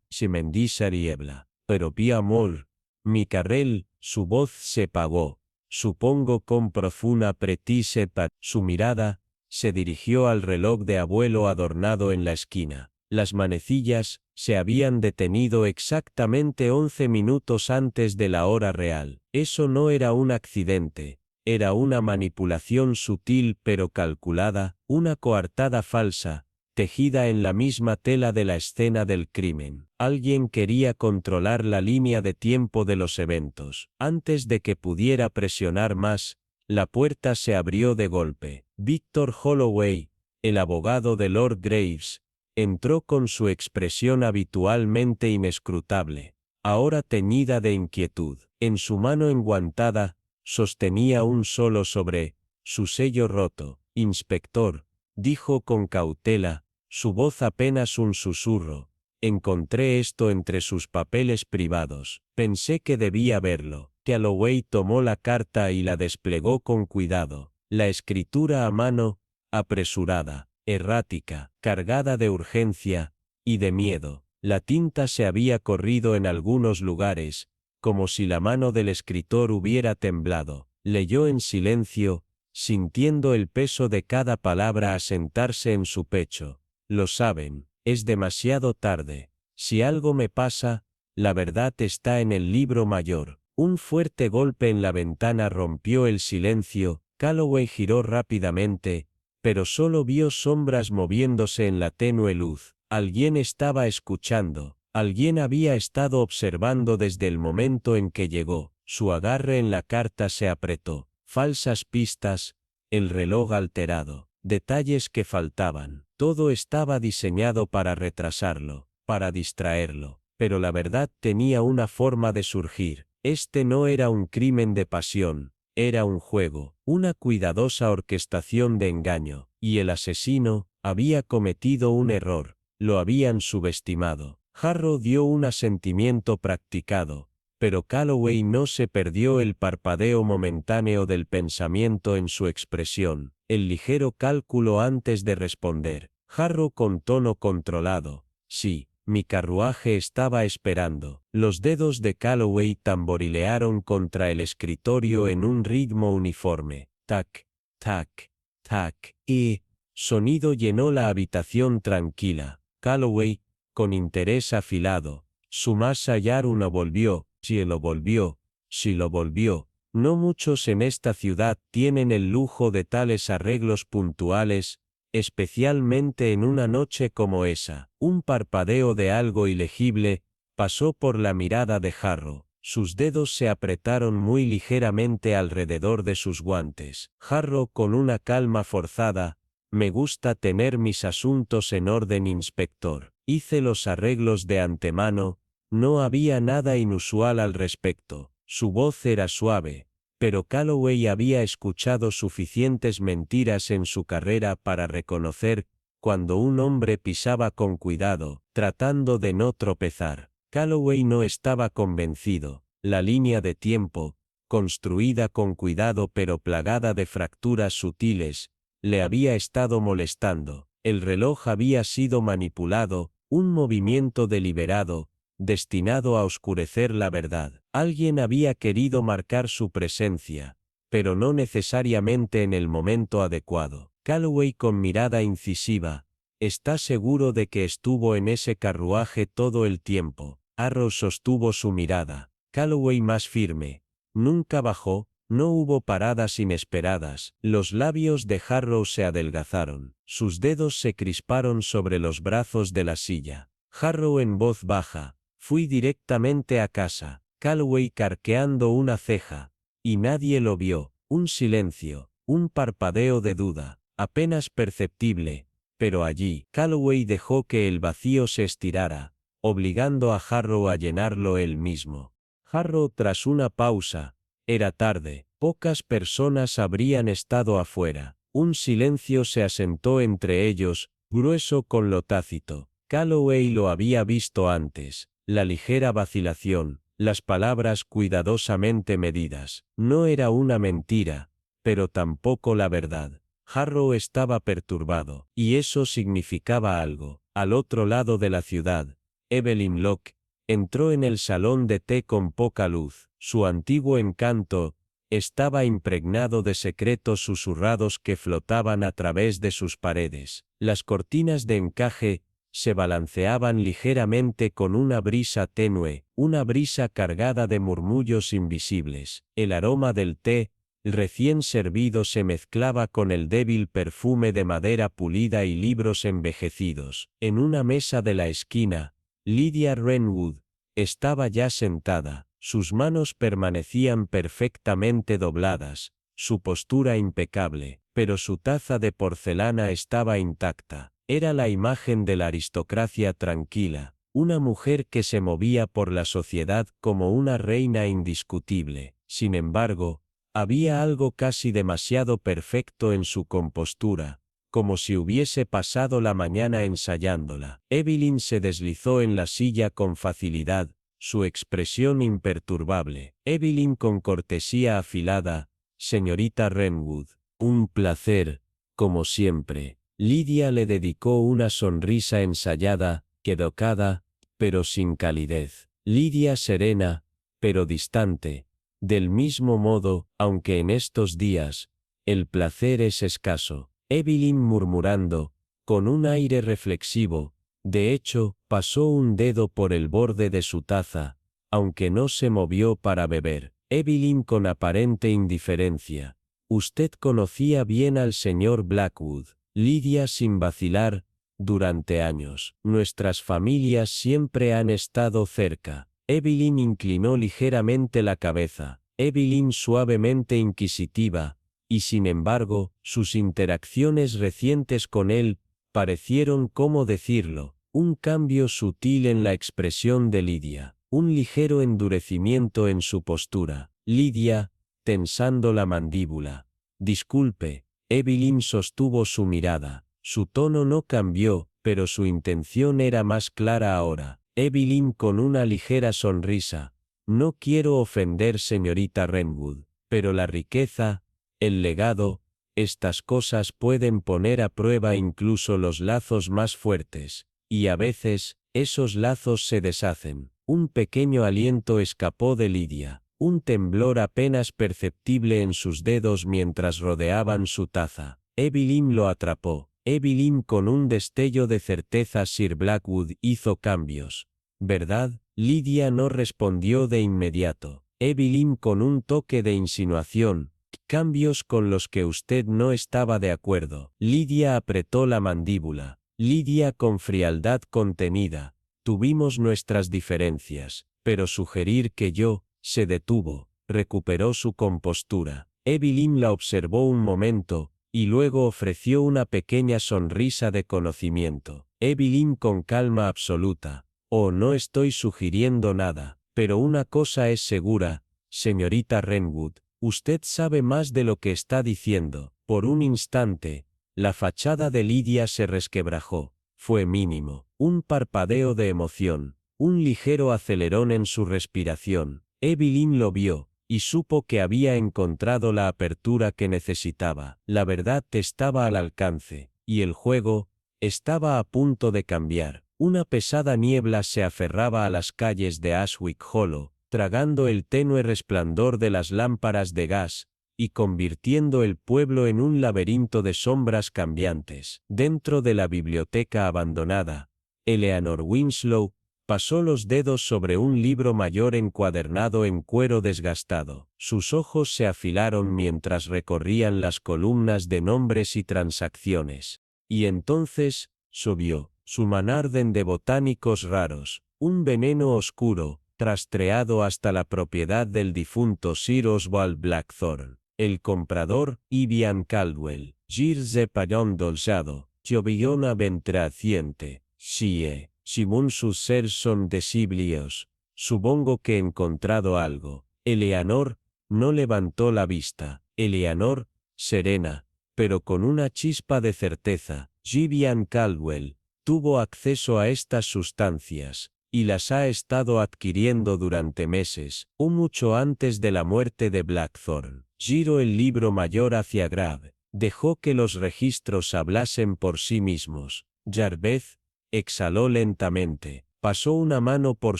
Simendi Sariebla. «Pero Pia Amor, mi Carrel», su voz se apagó. «Supongo con profunda pretise pa». Su mirada se dirigió al reloj de abuelo adornado en la esquina. Las manecillas se habían detenido exactamente 11 minutos antes de la hora real. Eso no era un accidente. Era una manipulación sutil pero calculada, una coartada falsa, tejida en la misma tela de la escena del crimen. Alguien quería controlar la línea de tiempo de los eventos. Antes de que pudiera presionar más, La puerta se abrió de golpe. Victor Holloway, el abogado de Lord Graves, entró con su expresión habitualmente inescrutable, ahora teñida de inquietud. En su mano enguantada, sostenía un solo sobre, su sello roto. Inspector, dijo con cautela, su voz apenas un susurro. Encontré esto entre sus papeles privados. Pensé que debía verlo. Calloway tomó la carta y la desplegó con cuidado. La escritura a mano, apresurada, errática, cargada de urgencia y de miedo. La tinta se había corrido en algunos lugares, como si la mano del escritor hubiera temblado. Leyó en silencio, sintiendo el peso de cada palabra asentarse en su pecho. Lo saben, es demasiado tarde. Si algo me pasa, la verdad está en el libro mayor. Un fuerte golpe en la ventana rompió el silencio. Calloway giró rápidamente, pero solo vio sombras moviéndose en la tenue luz. Alguien estaba escuchando. Alguien había estado observando desde el momento en que llegó. Su agarre en la carta se apretó. Falsas pistas, el reloj alterado, detalles que faltaban. Todo estaba diseñado para retrasarlo, para distraerlo. Pero la verdad tenía una forma de surgir. Este no era un crimen de pasión, era un juego, una cuidadosa orquestación de engaño, y el asesino había cometido un error, lo habían subestimado. Harrow dio un asentimiento practicado, pero Calloway no se perdió el parpadeo momentáneo del pensamiento en su expresión, el ligero cálculo antes de responder. Harrow con tono controlado, sí. Mi carruaje estaba esperando. Los dedos de Calloway tamborilearon contra el escritorio en un ritmo uniforme. Tac, tac, tac. Y sonido llenó la habitación tranquila. Calloway, con interés afilado, su masa Yaru volvió, si lo volvió, si lo volvió. No muchos en esta ciudad tienen el lujo de tales arreglos puntuales, especialmente en una noche como esa. Un parpadeo de algo ilegible pasó por la mirada de Harrow. Sus dedos se apretaron muy ligeramente alrededor de sus guantes. Harrow con una calma forzada, me gusta tener mis asuntos en orden, inspector. Hice los arreglos de antemano, no había nada inusual al respecto. Su voz era suave, pero Calloway había escuchado suficientes mentiras en su carrera para reconocer cuando un hombre pisaba con cuidado, tratando de no tropezar. Calloway no estaba convencido. La línea de tiempo, construida con cuidado pero plagada de fracturas sutiles, le había estado molestando. El reloj había sido manipulado, un movimiento deliberado, destinado a oscurecer la verdad. Alguien había querido marcar su presencia, pero no necesariamente en el momento adecuado. Calloway con mirada incisiva, ¿está seguro de que estuvo en ese carruaje todo el tiempo? Harrow sostuvo su mirada. Calloway más firme. Nunca bajó, no hubo paradas inesperadas. Los labios de Harrow se adelgazaron. Sus dedos se crisparon sobre los brazos de la silla. Harrow en voz baja. Fui directamente a casa. Calloway carqueando una ceja. Y nadie lo vio. Un silencio, un parpadeo de duda, apenas perceptible, pero allí. Calloway dejó que el vacío se estirara, obligando a Harrow a llenarlo él mismo. Harrow tras una pausa. Era tarde, pocas personas habrían estado afuera. Un silencio se asentó entre ellos, grueso con lo tácito. Calloway lo había visto antes. La ligera vacilación, las palabras cuidadosamente medidas. No era una mentira, pero tampoco la verdad. Harrow estaba perturbado, y eso significaba algo. Al otro lado de la ciudad, Evelyn Locke entró en el salón de té con poca luz. Su antiguo encanto estaba impregnado de secretos susurrados que flotaban a través de sus paredes. Las cortinas de encaje se balanceaban ligeramente con una brisa tenue, una brisa cargada de murmullos invisibles. El aroma del té recién servido se mezclaba con el débil perfume de madera pulida y libros envejecidos. En una mesa de la esquina, Lydia Renwood estaba ya sentada. Sus manos permanecían perfectamente dobladas, su postura impecable, pero su taza de porcelana estaba intacta. Era la imagen de la aristocracia tranquila, una mujer que se movía por la sociedad como una reina indiscutible. Sin embargo, había algo casi demasiado perfecto en su compostura, como si hubiese pasado la mañana ensayándola. Evelyn se deslizó en la silla con facilidad, su expresión imperturbable. Evelyn con cortesía afilada, señorita Wrenwood, un placer, como siempre. Lidia le dedicó una sonrisa ensayada, educada, pero sin calidez. Lidia serena, pero distante. Del mismo modo, aunque en estos días, el placer es escaso. Evelyn murmurando, con un aire reflexivo, de hecho, pasó un dedo por el borde de su taza, aunque no se movió para beber. Evelyn con aparente indiferencia. Usted conocía bien al señor Blackwood. Lidia sin vacilar, durante años. Nuestras familias siempre han estado cerca. Evelyn inclinó ligeramente la cabeza. Evelyn suavemente inquisitiva, y sin embargo, sus interacciones recientes con él, parecieron, ¿cómo decirlo?, un cambio sutil en la expresión de Lidia, un ligero endurecimiento en su postura. Lidia, tensando la mandíbula. Disculpe. Evelyn sostuvo su mirada. Su tono no cambió, pero su intención era más clara ahora. Evelyn con una ligera sonrisa. No quiero ofender, señorita Wrenwood, pero la riqueza, el legado, estas cosas pueden poner a prueba incluso los lazos más fuertes, y a veces, esos lazos se deshacen. Un pequeño aliento escapó de Lidia. Un temblor apenas perceptible en sus dedos mientras rodeaban su taza. Evelyn lo atrapó. Evelyn con un destello de certeza. Sir Blackwood hizo cambios, ¿verdad? Lidia no respondió de inmediato. Evelyn con un toque de insinuación. Cambios con los que usted no estaba de acuerdo. Lidia apretó la mandíbula. Lidia con frialdad contenida. Tuvimos nuestras diferencias, pero sugerir que yo... Se detuvo, recuperó su compostura. Evelyn la observó un momento, y luego ofreció una pequeña sonrisa de conocimiento. Evelyn con calma absoluta. Oh, no estoy sugiriendo nada, pero una cosa es segura, señorita Wrenwood, usted sabe más de lo que está diciendo. Por un instante, la fachada de Lidia se resquebrajó. Fue mínimo, un parpadeo de emoción, un ligero acelerón en su respiración. Evelyn lo vio, y supo que había encontrado la apertura que necesitaba. La verdad estaba al alcance, y el juego estaba a punto de cambiar. Una pesada niebla se aferraba a las calles de Ashwick Hollow, tragando el tenue resplandor de las lámparas de gas, y convirtiendo el pueblo en un laberinto de sombras cambiantes. Dentro de la biblioteca abandonada, Eleanor Winslow pasó los dedos sobre un libro mayor encuadernado en cuero desgastado. Sus ojos se afilaron mientras recorrían las columnas de nombres y transacciones. Y entonces, subió, su manarden de botánicos raros, un veneno oscuro, trastreado hasta la propiedad del difunto Sir Oswald Blackthorne. El comprador, Ivian Caldwell, Girse Pallon Dolzado, Giovillona Ventraciente, Sie. Simón sus ser son desiblios. Supongo que he encontrado algo. Eleanor no levantó la vista. Eleanor, serena, pero con una chispa de certeza. Vivian Caldwell tuvo acceso a estas sustancias, y las ha estado adquiriendo durante meses, o mucho antes de la muerte de Blackthorne. Giró el libro mayor hacia Grab. Dejó que los registros hablasen por sí mismos. Jarbeth exhaló lentamente, pasó una mano por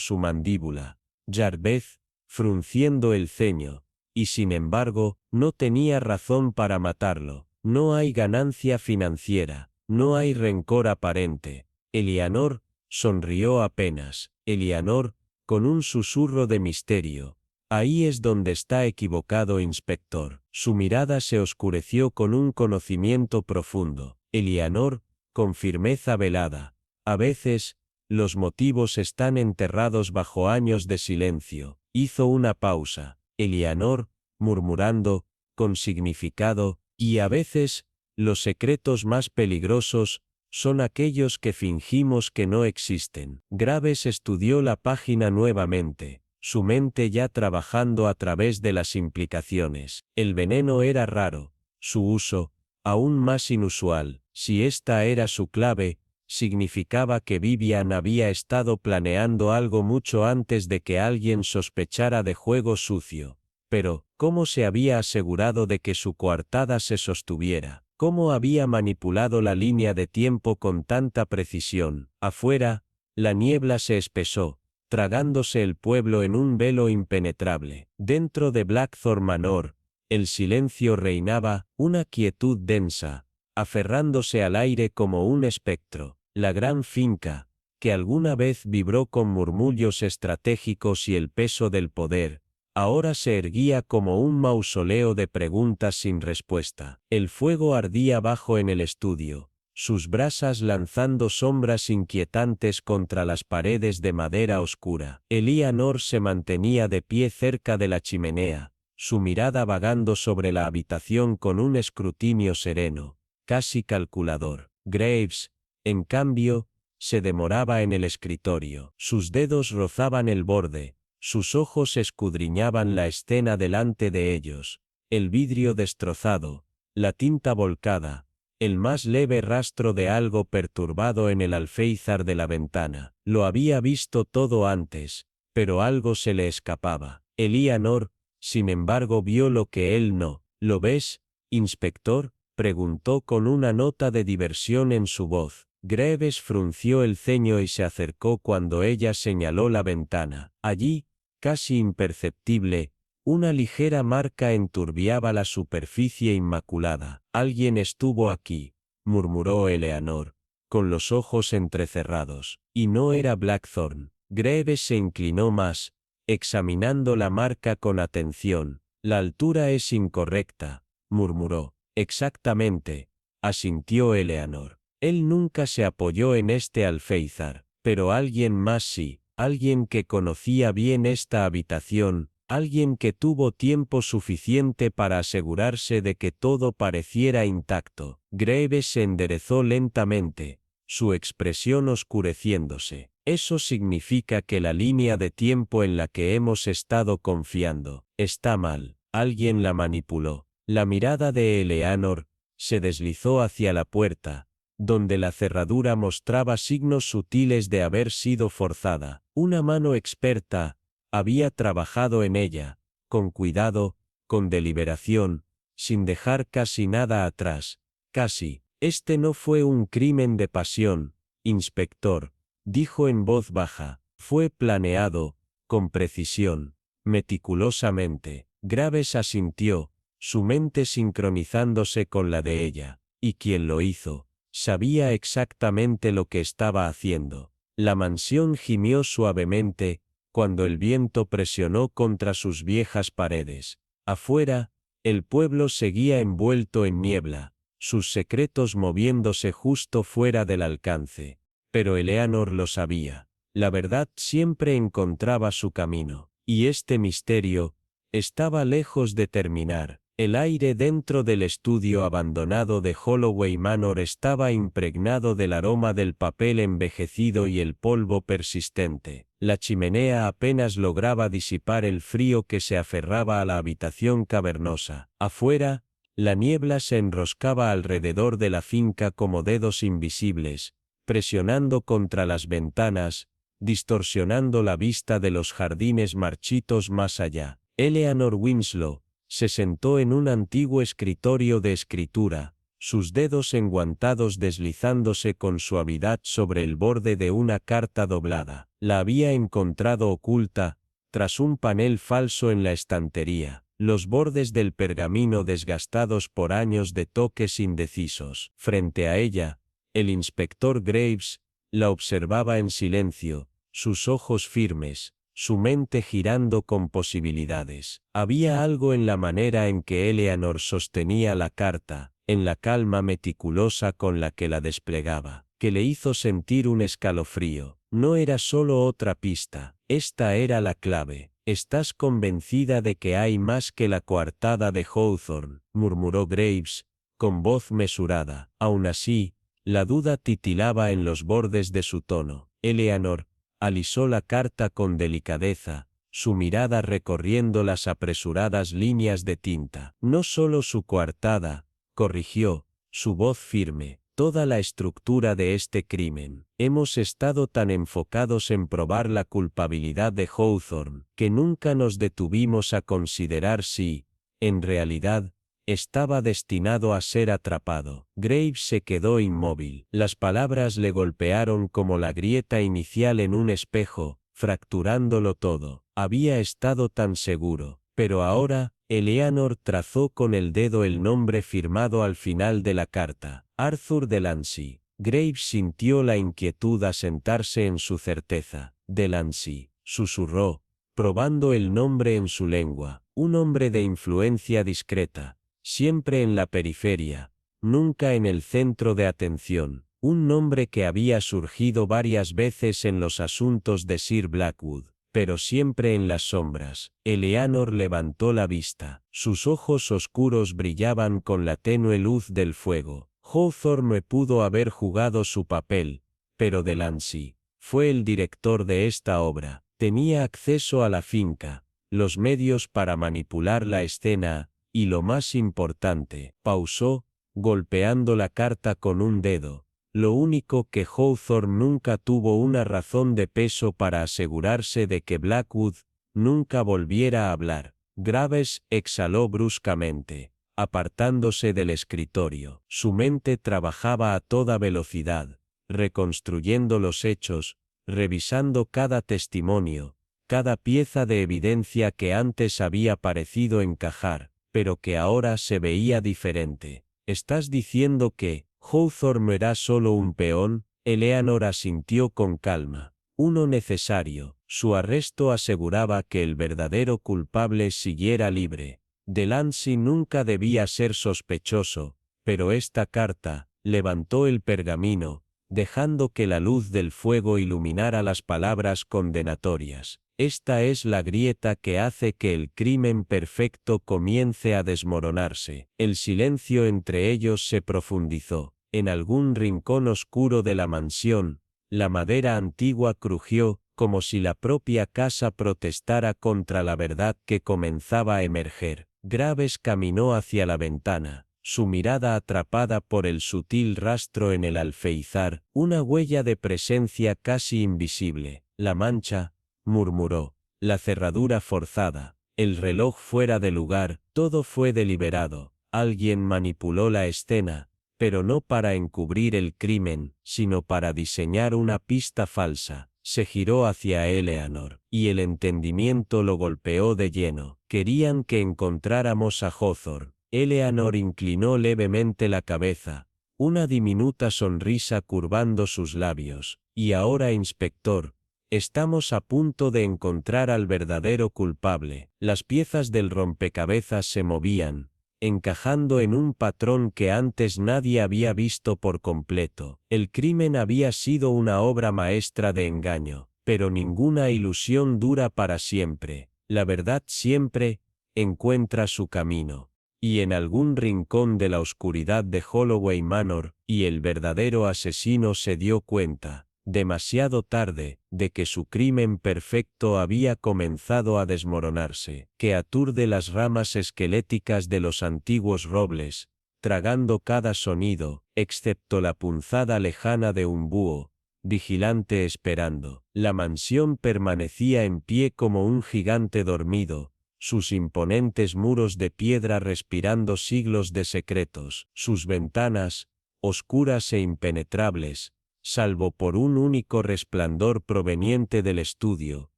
su mandíbula. Jarbeth, frunciendo el ceño, y sin embargo, no tenía razón para matarlo. No hay ganancia financiera, no hay rencor aparente. Eleanor sonrió apenas. Eleanor, con un susurro de misterio. Ahí es donde está equivocado, inspector. Su mirada se oscureció con un conocimiento profundo. Eleanor, con firmeza velada. A veces, los motivos están enterrados bajo años de silencio. Hizo una pausa. Eleanor, murmurando, con significado, y a veces, los secretos más peligrosos, son aquellos que fingimos que no existen. Graves estudió la página nuevamente, su mente ya trabajando a través de las implicaciones. El veneno era raro, su uso, aún más inusual. Si esta era su clave, significaba que Vivian había estado planeando algo mucho antes de que alguien sospechara de juego sucio. Pero, ¿cómo se había asegurado de que su coartada se sostuviera? ¿Cómo había manipulado la línea de tiempo con tanta precisión? Afuera, la niebla se espesó, tragándose el pueblo en un velo impenetrable. Dentro de Blackthorn Manor, el silencio reinaba, una quietud densa, aferrándose al aire como un espectro. La gran finca, que alguna vez vibró con murmullos estratégicos y el peso del poder, ahora se erguía como un mausoleo de preguntas sin respuesta. El fuego ardía bajo en el estudio, sus brasas lanzando sombras inquietantes contra las paredes de madera oscura. Eleanor se mantenía de pie cerca de la chimenea, su mirada vagando sobre la habitación con un escrutinio sereno, casi calculador. Graves, en cambio, se demoraba en el escritorio. Sus dedos rozaban el borde, sus ojos escudriñaban la escena delante de ellos, el vidrio destrozado, la tinta volcada, el más leve rastro de algo perturbado en el alféizar de la ventana. Lo había visto todo antes, pero algo se le escapaba. Eleanor, sin embargo, vio lo que él no. ¿Lo ves, inspector?, preguntó con una nota de diversión en su voz. Graves frunció el ceño y se acercó cuando ella señaló la ventana. Allí, casi imperceptible, una ligera marca enturbiaba la superficie inmaculada. Alguien estuvo aquí, murmuró Eleanor, con los ojos entrecerrados. Y no era Blackthorn. Graves se inclinó más, examinando la marca con atención. La altura es incorrecta, murmuró. Exactamente, asintió Eleanor. Él nunca se apoyó en este alféizar, pero alguien más sí, alguien que conocía bien esta habitación, alguien que tuvo tiempo suficiente para asegurarse de que todo pareciera intacto. Graves se enderezó lentamente, su expresión oscureciéndose. Eso significa que la línea de tiempo en la que hemos estado confiando está mal. Alguien la manipuló. La mirada de Eleanor se deslizó hacia la puerta, donde la cerradura mostraba signos sutiles de haber sido forzada. Una mano experta había trabajado en ella, con cuidado, con deliberación, sin dejar casi nada atrás. Casi. Este no fue un crimen de pasión, inspector, dijo en voz baja. Fue planeado, con precisión, meticulosamente. Graves asintió, su mente sincronizándose con la de ella. Y quien lo hizo, sabía exactamente lo que estaba haciendo. La mansión gimió suavemente, cuando el viento presionó contra sus viejas paredes. Afuera, el pueblo seguía envuelto en niebla, sus secretos moviéndose justo fuera del alcance. Pero Eleanor lo sabía. La verdad siempre encontraba su camino. Y este misterio estaba lejos de terminar. El aire dentro del estudio abandonado de Holloway Manor estaba impregnado del aroma del papel envejecido y el polvo persistente. La chimenea apenas lograba disipar el frío que se aferraba a la habitación cavernosa. Afuera, la niebla se enroscaba alrededor de la finca como dedos invisibles, presionando contra las ventanas, distorsionando la vista de los jardines marchitos más allá. Eleanor Winslow se sentó en un antiguo escritorio de escritura, sus dedos enguantados deslizándose con suavidad sobre el borde de una carta doblada. La había encontrado oculta, tras un panel falso en la estantería, los bordes del pergamino desgastados por años de toques indecisos. Frente a ella, el inspector Graves la observaba en silencio, sus ojos firmes, su mente girando con posibilidades. Había algo en la manera en que Eleanor sostenía la carta, en la calma meticulosa con la que la desplegaba, que le hizo sentir un escalofrío. No era solo otra pista, esta era la clave. ¿Estás convencida de que hay más que la coartada de Hawthorne?, murmuró Graves, con voz mesurada. Aún así, la duda titilaba en los bordes de su tono. Eleanor alisó la carta con delicadeza, su mirada recorriendo las apresuradas líneas de tinta. No solo su coartada, corrigió, su voz firme. Toda la estructura de este crimen. Hemos estado tan enfocados en probar la culpabilidad de Hawthorne, que nunca nos detuvimos a considerar si, en realidad, estaba destinado a ser atrapado. Graves se quedó inmóvil. Las palabras le golpearon como la grieta inicial en un espejo, fracturándolo todo. Había estado tan seguro, pero ahora, Eleanor trazó con el dedo el nombre firmado al final de la carta. Arthur Delancey. Graves sintió la inquietud asentarse en su certeza. Delancey, susurró, probando el nombre en su lengua. Un hombre de influencia discreta, siempre en la periferia, nunca en el centro de atención. Un nombre que había surgido varias veces en los asuntos de Sir Blackwood, pero siempre en las sombras. Eleanor levantó la vista. Sus ojos oscuros brillaban con la tenue luz del fuego. Hawthorne pudo haber jugado su papel, pero Delancey fue el director de esta obra. Tenía acceso a la finca, los medios para manipular la escena, y lo más importante, pausó, golpeando la carta con un dedo. Lo único que Hawthorne nunca tuvo una razón de peso para asegurarse de que Blackwood nunca volviera a hablar. Graves exhaló bruscamente, apartándose del escritorio. Su mente trabajaba a toda velocidad, reconstruyendo los hechos, revisando cada testimonio, cada pieza de evidencia que antes había parecido encajar, pero que ahora se veía diferente. ¿Estás diciendo que Hawthorne era solo un peón? Eleanor asintió con calma. Uno necesario. Su arresto aseguraba que el verdadero culpable siguiera libre. Delancey nunca debía ser sospechoso, pero esta carta levantó el pergamino, dejando que la luz del fuego iluminara las palabras condenatorias. Esta es la grieta que hace que el crimen perfecto comience a desmoronarse. El silencio entre ellos se profundizó. En algún rincón oscuro de la mansión, la madera antigua crujió, como si la propia casa protestara contra la verdad que comenzaba a emerger. Graves caminó hacia la ventana, su mirada atrapada por el sutil rastro en el alféizar, una huella de presencia casi invisible. La mancha, murmuró, la cerradura forzada, el reloj fuera de lugar, todo fue deliberado. Alguien manipuló la escena, pero no para encubrir el crimen, sino para diseñar una pista falsa. Se giró hacia Eleanor, y el entendimiento lo golpeó de lleno. Querían que encontráramos a Hawthorne. Eleanor inclinó levemente la cabeza, una diminuta sonrisa curvando sus labios. Y ahora, inspector, estamos a punto de encontrar al verdadero culpable. Las piezas del rompecabezas se movían, encajando en un patrón que antes nadie había visto por completo. El crimen había sido una obra maestra de engaño, pero ninguna ilusión dura para siempre. La verdad siempre encuentra su camino. Y en algún rincón de la oscuridad de Holloway Manor, y el verdadero asesino se dio cuenta, demasiado tarde, de que su crimen perfecto había comenzado a desmoronarse, que aturde las ramas esqueléticas de los antiguos robles, tragando cada sonido, excepto la punzada lejana de un búho, vigilante esperando. La mansión permanecía en pie como un gigante dormido, sus imponentes muros de piedra respirando siglos de secretos, sus ventanas, oscuras e impenetrables, salvo por un único resplandor proveniente del estudio,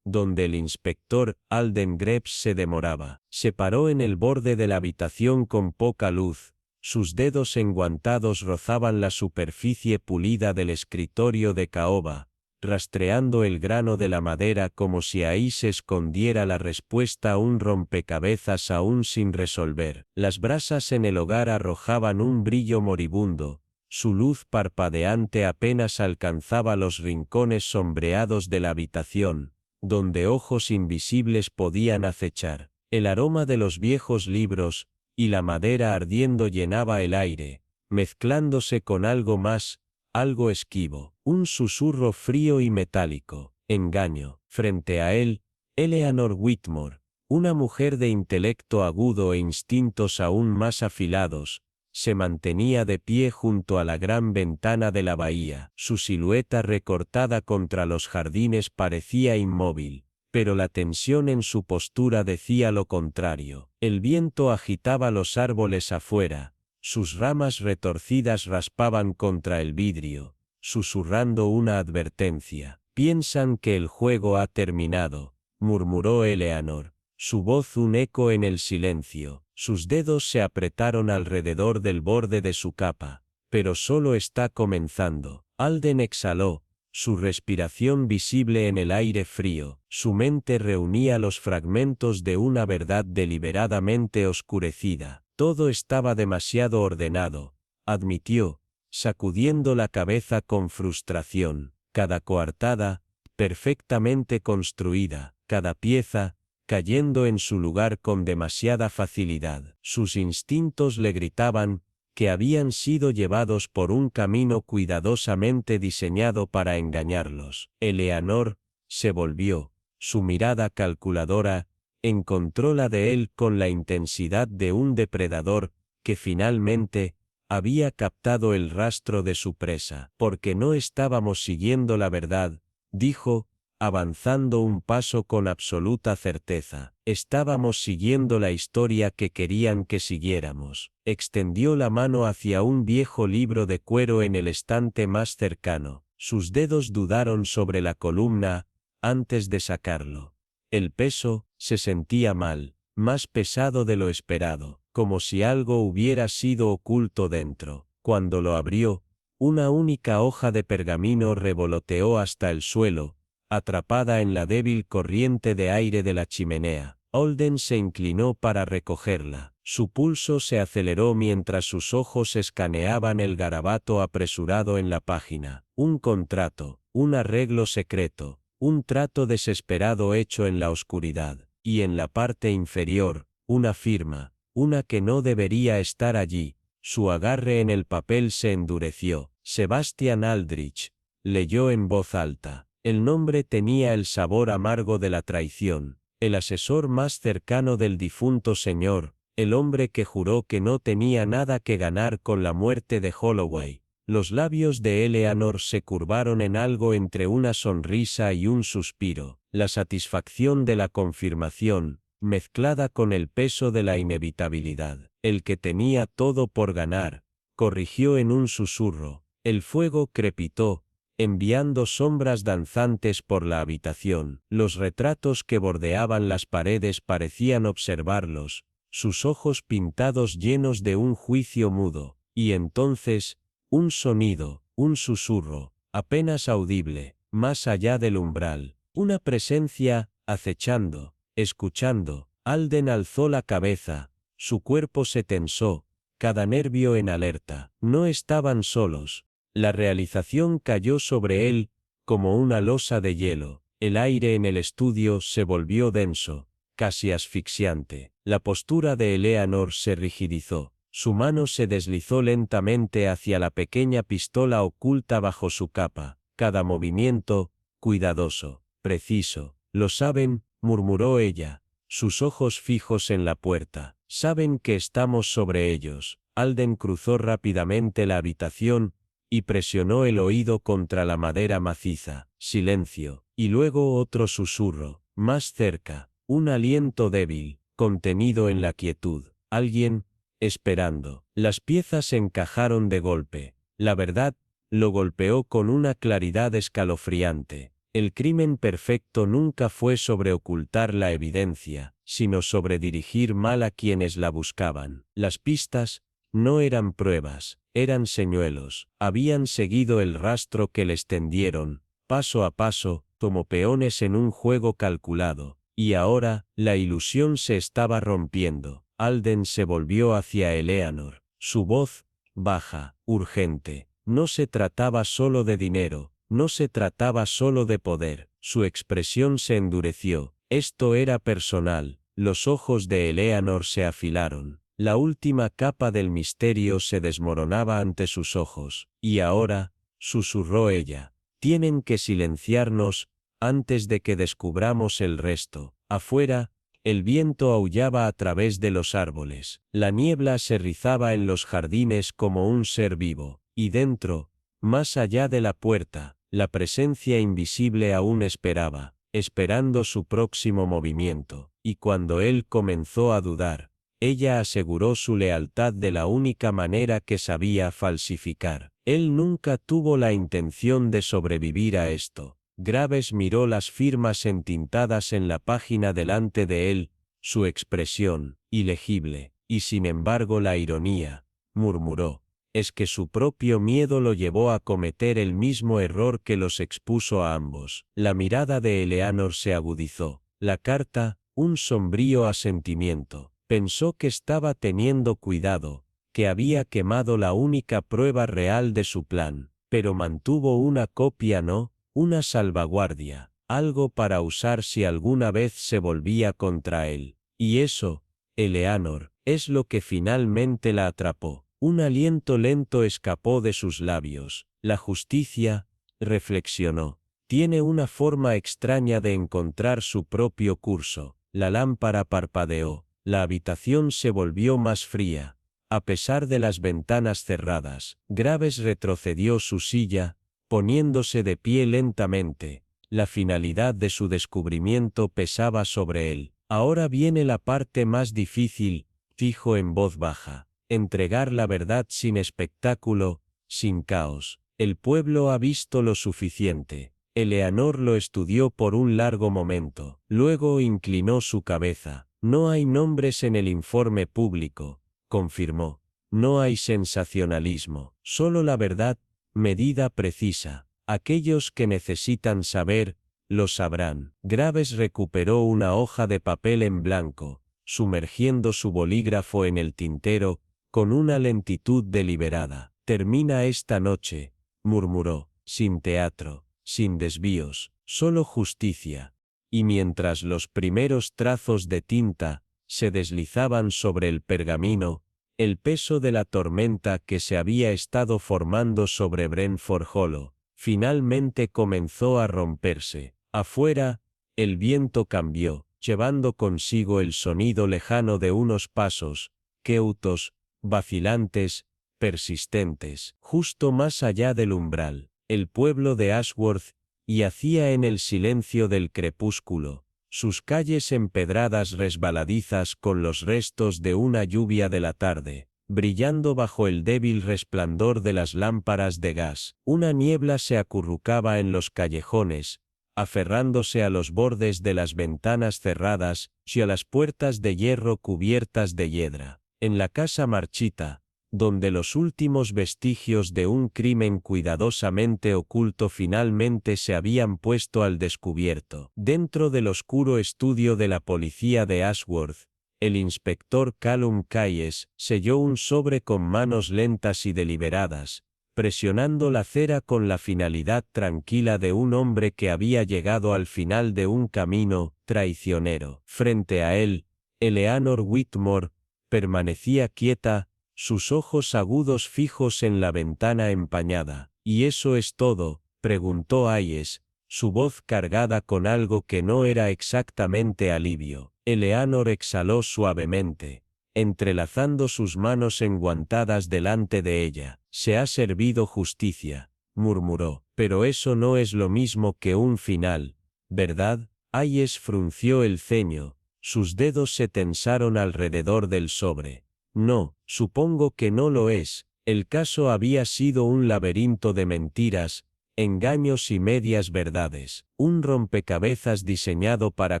donde el inspector Alden Graves se demoraba. Se paró en el borde de la habitación con poca luz, sus dedos enguantados rozaban la superficie pulida del escritorio de caoba, rastreando el grano de la madera como si ahí se escondiera la respuesta a un rompecabezas aún sin resolver. Las brasas en el hogar arrojaban un brillo moribundo, su luz parpadeante apenas alcanzaba los rincones sombreados de la habitación, donde ojos invisibles podían acechar. El aroma de los viejos libros y la madera ardiendo llenaba el aire, mezclándose con algo más, algo esquivo, un susurro frío y metálico. Engaño. Frente a él, Eleanor Whitmore, una mujer de intelecto agudo e instintos aún más afilados, se mantenía de pie junto a la gran ventana de la bahía. Su silueta recortada contra los jardines parecía inmóvil, pero la tensión en su postura decía lo contrario. El viento agitaba los árboles afuera, sus ramas retorcidas raspaban contra el vidrio, susurrando una advertencia. «Piensan que el juego ha terminado», murmuró Eleanor, su voz un eco en el silencio. Sus dedos se apretaron alrededor del borde de su capa. «Pero solo está comenzando». Alden exhaló, su respiración visible en el aire frío. Su mente reunía los fragmentos de una verdad deliberadamente oscurecida. Todo estaba demasiado ordenado, admitió, sacudiendo la cabeza con frustración. Cada coartada, perfectamente construida, cada pieza, cayendo en su lugar con demasiada facilidad. Sus instintos le gritaban que habían sido llevados por un camino cuidadosamente diseñado para engañarlos. Eleanor se volvió, su mirada calculadora, encontró la de él con la intensidad de un depredador que finalmente había captado el rastro de su presa. «Porque no estábamos siguiendo la verdad», dijo, avanzando un paso con absoluta certeza. «Estábamos siguiendo la historia que querían que siguiéramos». Extendió la mano hacia un viejo libro de cuero en el estante más cercano. Sus dedos dudaron sobre la columna antes de sacarlo. El peso se sentía mal, más pesado de lo esperado, como si algo hubiera sido oculto dentro. Cuando lo abrió, una única hoja de pergamino revoloteó hasta el suelo, atrapada en la débil corriente de aire de la chimenea. Alden se inclinó para recogerla. Su pulso se aceleró mientras sus ojos escaneaban el garabato apresurado en la página. Un contrato, un arreglo secreto, un trato desesperado hecho en la oscuridad. Y en la parte inferior, una firma, una que no debería estar allí. Su agarre en el papel se endureció. Sebastian Aldrich, leyó en voz alta. El nombre tenía el sabor amargo de la traición. El asesor más cercano del difunto señor, el hombre que juró que no tenía nada que ganar con la muerte de Holloway. Los labios de Eleanor se curvaron en algo entre una sonrisa y un suspiro. La satisfacción de la confirmación, mezclada con el peso de la inevitabilidad. El que tenía todo por ganar, corrigió en un susurro. El fuego crepitó, enviando sombras danzantes por la habitación. Los retratos que bordeaban las paredes parecían observarlos, sus ojos pintados llenos de un juicio mudo. Y entonces, un sonido, un susurro, apenas audible, más allá del umbral. Una presencia, acechando, escuchando. Alden alzó la cabeza, su cuerpo se tensó, cada nervio en alerta. No estaban solos. La realización cayó sobre él, como una losa de hielo. El aire en el estudio se volvió denso, casi asfixiante. La postura de Eleanor se rigidizó. Su mano se deslizó lentamente hacia la pequeña pistola oculta bajo su capa. Cada movimiento, cuidadoso, preciso. «Lo saben», murmuró ella, sus ojos fijos en la puerta. «Saben que estamos sobre ellos». Alden cruzó rápidamente la habitación y presionó el oído contra la madera maciza. Silencio. Y luego otro susurro, más cerca, un aliento débil, contenido en la quietud. Alguien, esperando. Las piezas encajaron de golpe. La verdad, lo golpeó con una claridad escalofriante. El crimen perfecto nunca fue sobre ocultar la evidencia, sino sobre dirigir mal a quienes la buscaban. Las pistas no eran pruebas, eran señuelos. Habían seguido el rastro que les tendieron, paso a paso, como peones en un juego calculado. Y ahora, la ilusión se estaba rompiendo. Alden se volvió hacia Eleanor. Su voz, baja, urgente. No se trataba solo de dinero, no se trataba solo de poder. Su expresión se endureció. Esto era personal. Los ojos de Eleanor se afilaron. La última capa del misterio se desmoronaba ante sus ojos. Y ahora, susurró ella, tienen que silenciarnos, antes de que descubramos el resto. Afuera, el viento aullaba a través de los árboles. La niebla se rizaba en los jardines como un ser vivo. Y dentro, más allá de la puerta, la presencia invisible aún esperaba, esperando su próximo movimiento. Y cuando él comenzó a dudar, ella aseguró su lealtad de la única manera que sabía falsificar. Él nunca tuvo la intención de sobrevivir a esto. Graves miró las firmas entintadas en la página delante de él, su expresión, ilegible, y sin embargo la ironía, murmuró, es que su propio miedo lo llevó a cometer el mismo error que los expuso a ambos. La mirada de Eleanor se agudizó. La carta, un sombrío asentimiento. Pensó que estaba teniendo cuidado, que había quemado la única prueba real de su plan, pero mantuvo una copia, no, una salvaguardia, algo para usar si alguna vez se volvía contra él. Y eso, Eleanor, es lo que finalmente la atrapó. Un aliento lento escapó de sus labios. La justicia, reflexionó, tiene una forma extraña de encontrar su propio curso. La lámpara parpadeó. La habitación se volvió más fría. A pesar de las ventanas cerradas, Graves retrocedió su silla, poniéndose de pie lentamente. La finalidad de su descubrimiento pesaba sobre él. Ahora viene la parte más difícil, dijo en voz baja. Entregar la verdad sin espectáculo, sin caos. El pueblo ha visto lo suficiente. Eleanor lo estudió por un largo momento. Luego inclinó su cabeza. No hay nombres en el informe público, confirmó. No hay sensacionalismo. Solo la verdad, medida precisa. Aquellos que necesitan saber, lo sabrán. Graves recuperó una hoja de papel en blanco, sumergiendo su bolígrafo en el tintero, con una lentitud deliberada. Termina esta noche, murmuró, sin teatro, sin desvíos, solo justicia. Y mientras los primeros trazos de tinta se deslizaban sobre el pergamino, el peso de la tormenta que se había estado formando sobre Brentford Hollow, finalmente comenzó a romperse. Afuera, el viento cambió, llevando consigo el sonido lejano de unos pasos, queutos, vacilantes, persistentes. Justo más allá del umbral, el pueblo de Ashworth yacía en el silencio del crepúsculo, sus calles empedradas resbaladizas con los restos de una lluvia de la tarde, brillando bajo el débil resplandor de las lámparas de gas. Una niebla se acurrucaba en los callejones, aferrándose a los bordes de las ventanas cerradas y a las puertas de hierro cubiertas de hiedra. En la casa marchita, donde los últimos vestigios de un crimen cuidadosamente oculto finalmente se habían puesto al descubierto. Dentro del oscuro estudio de la policía de Ashworth, el inspector Callum Cayes selló un sobre con manos lentas y deliberadas, presionando la cera con la finalidad tranquila de un hombre que había llegado al final de un camino traicionero. Frente a él, Eleanor Whitmore permanecía quieta, sus ojos agudos fijos en la ventana empañada. ¿Y eso es todo?, preguntó Hayes, su voz cargada con algo que no era exactamente alivio. Eleanor exhaló suavemente, entrelazando sus manos enguantadas delante de ella. Se ha servido justicia, murmuró, pero eso no es lo mismo que un final, ¿verdad? Hayes frunció el ceño, sus dedos se tensaron alrededor del sobre. No, supongo que no lo es. El caso había sido un laberinto de mentiras, engaños y medias verdades, un rompecabezas diseñado para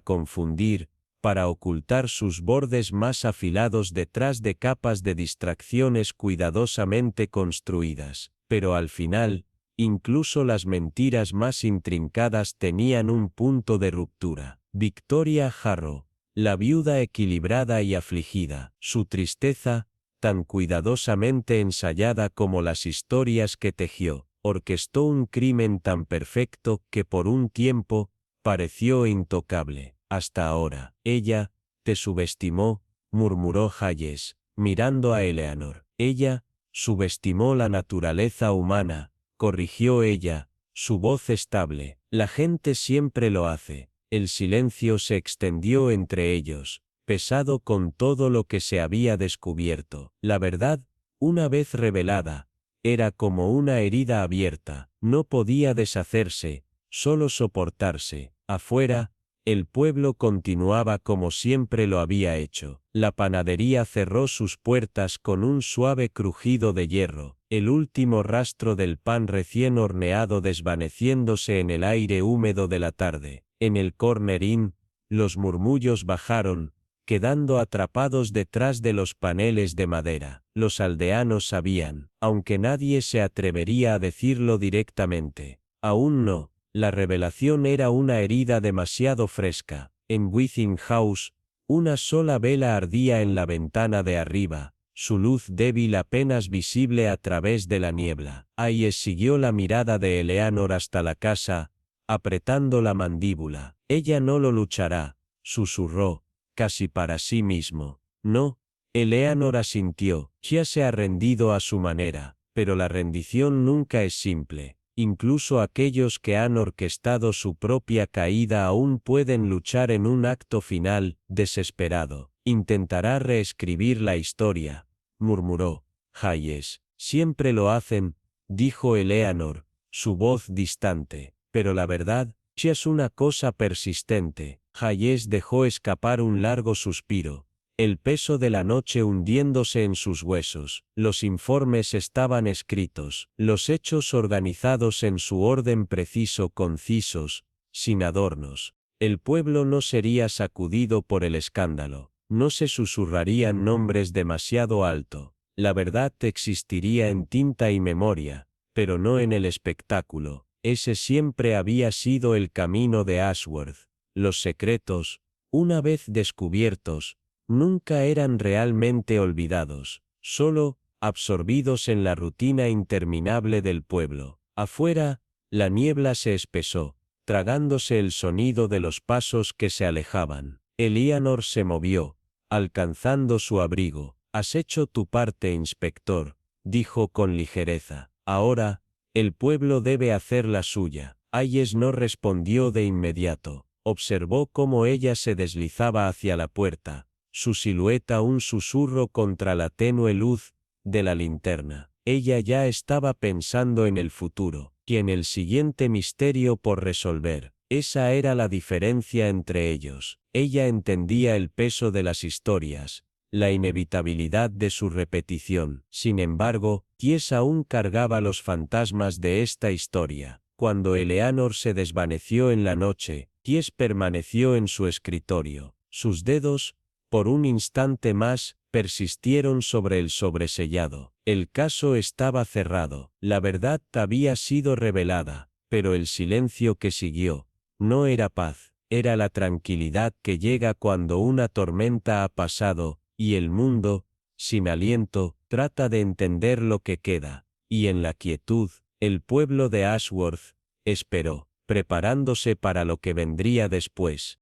confundir, para ocultar sus bordes más afilados detrás de capas de distracciones cuidadosamente construidas. Pero al final, incluso las mentiras más intrincadas tenían un punto de ruptura. Victoria Harrow, la viuda equilibrada y afligida, su tristeza, tan cuidadosamente ensayada como las historias que tejió, orquestó un crimen tan perfecto que por un tiempo pareció intocable. Hasta ahora. Ella, te subestimó, murmuró Hayes, mirando a Eleanor. Ella, subestimó la naturaleza humana, corrigió ella, su voz estable. La gente siempre lo hace. El silencio se extendió entre ellos, pesado con todo lo que se había descubierto. La verdad, una vez revelada, era como una herida abierta, no podía deshacerse, solo soportarse. Afuera, el pueblo continuaba como siempre lo había hecho. La panadería cerró sus puertas con un suave crujido de hierro, el último rastro del pan recién horneado desvaneciéndose en el aire húmedo de la tarde. En el Corner Inn, los murmullos bajaron, quedando atrapados detrás de los paneles de madera. Los aldeanos sabían, aunque nadie se atrevería a decirlo directamente. Aún no. La revelación era una herida demasiado fresca. En Within House, una sola vela ardía en la ventana de arriba, su luz débil apenas visible a través de la niebla. Hayes siguió la mirada de Eleanor hasta la casa, apretando la mandíbula. Ella no lo luchará, susurró, casi para sí mismo. No. Eleanor asintió. Ya se ha rendido a su manera, pero la rendición nunca es simple. Incluso aquellos que han orquestado su propia caída aún pueden luchar en un acto final, desesperado. Intentará reescribir la historia, murmuró Hayes. Siempre lo hacen, dijo Eleanor, su voz distante. Pero la verdad, ya es una cosa persistente. Hayes dejó escapar un largo suspiro. El peso de la noche hundiéndose en sus huesos. Los informes estaban escritos, los hechos organizados en su orden preciso, concisos, sin adornos. El pueblo no sería sacudido por el escándalo, no se susurrarían nombres demasiado alto. La verdad existiría en tinta y memoria, pero no en el espectáculo. Ese siempre había sido el camino de Ashworth. Los secretos, una vez descubiertos, nunca eran realmente olvidados, solo absorbidos en la rutina interminable del pueblo. Afuera, la niebla se espesó, tragándose el sonido de los pasos que se alejaban. Eleanor se movió, alcanzando su abrigo. Has hecho tu parte, inspector, dijo con ligereza. Ahora, el pueblo debe hacer la suya. Hayes no respondió de inmediato. Observó cómo ella se deslizaba hacia la puerta, su silueta un susurro contra la tenue luz de la linterna. Ella ya estaba pensando en el futuro, y en el siguiente misterio por resolver. Esa era la diferencia entre ellos. Ella entendía el peso de las historias, la inevitabilidad de su repetición. Sin embargo, Ties aún cargaba los fantasmas de esta historia. Cuando Eleanor se desvaneció en la noche, Ties permaneció en su escritorio. Sus dedos, por un instante más, persistieron sobre el sobresellado. El caso estaba cerrado. La verdad había sido revelada, pero el silencio que siguió no era paz, era la tranquilidad que llega cuando una tormenta ha pasado, y el mundo, sin aliento, trata de entender lo que queda. Y en la quietud, el pueblo de Ashworth esperó, preparándose para lo que vendría después.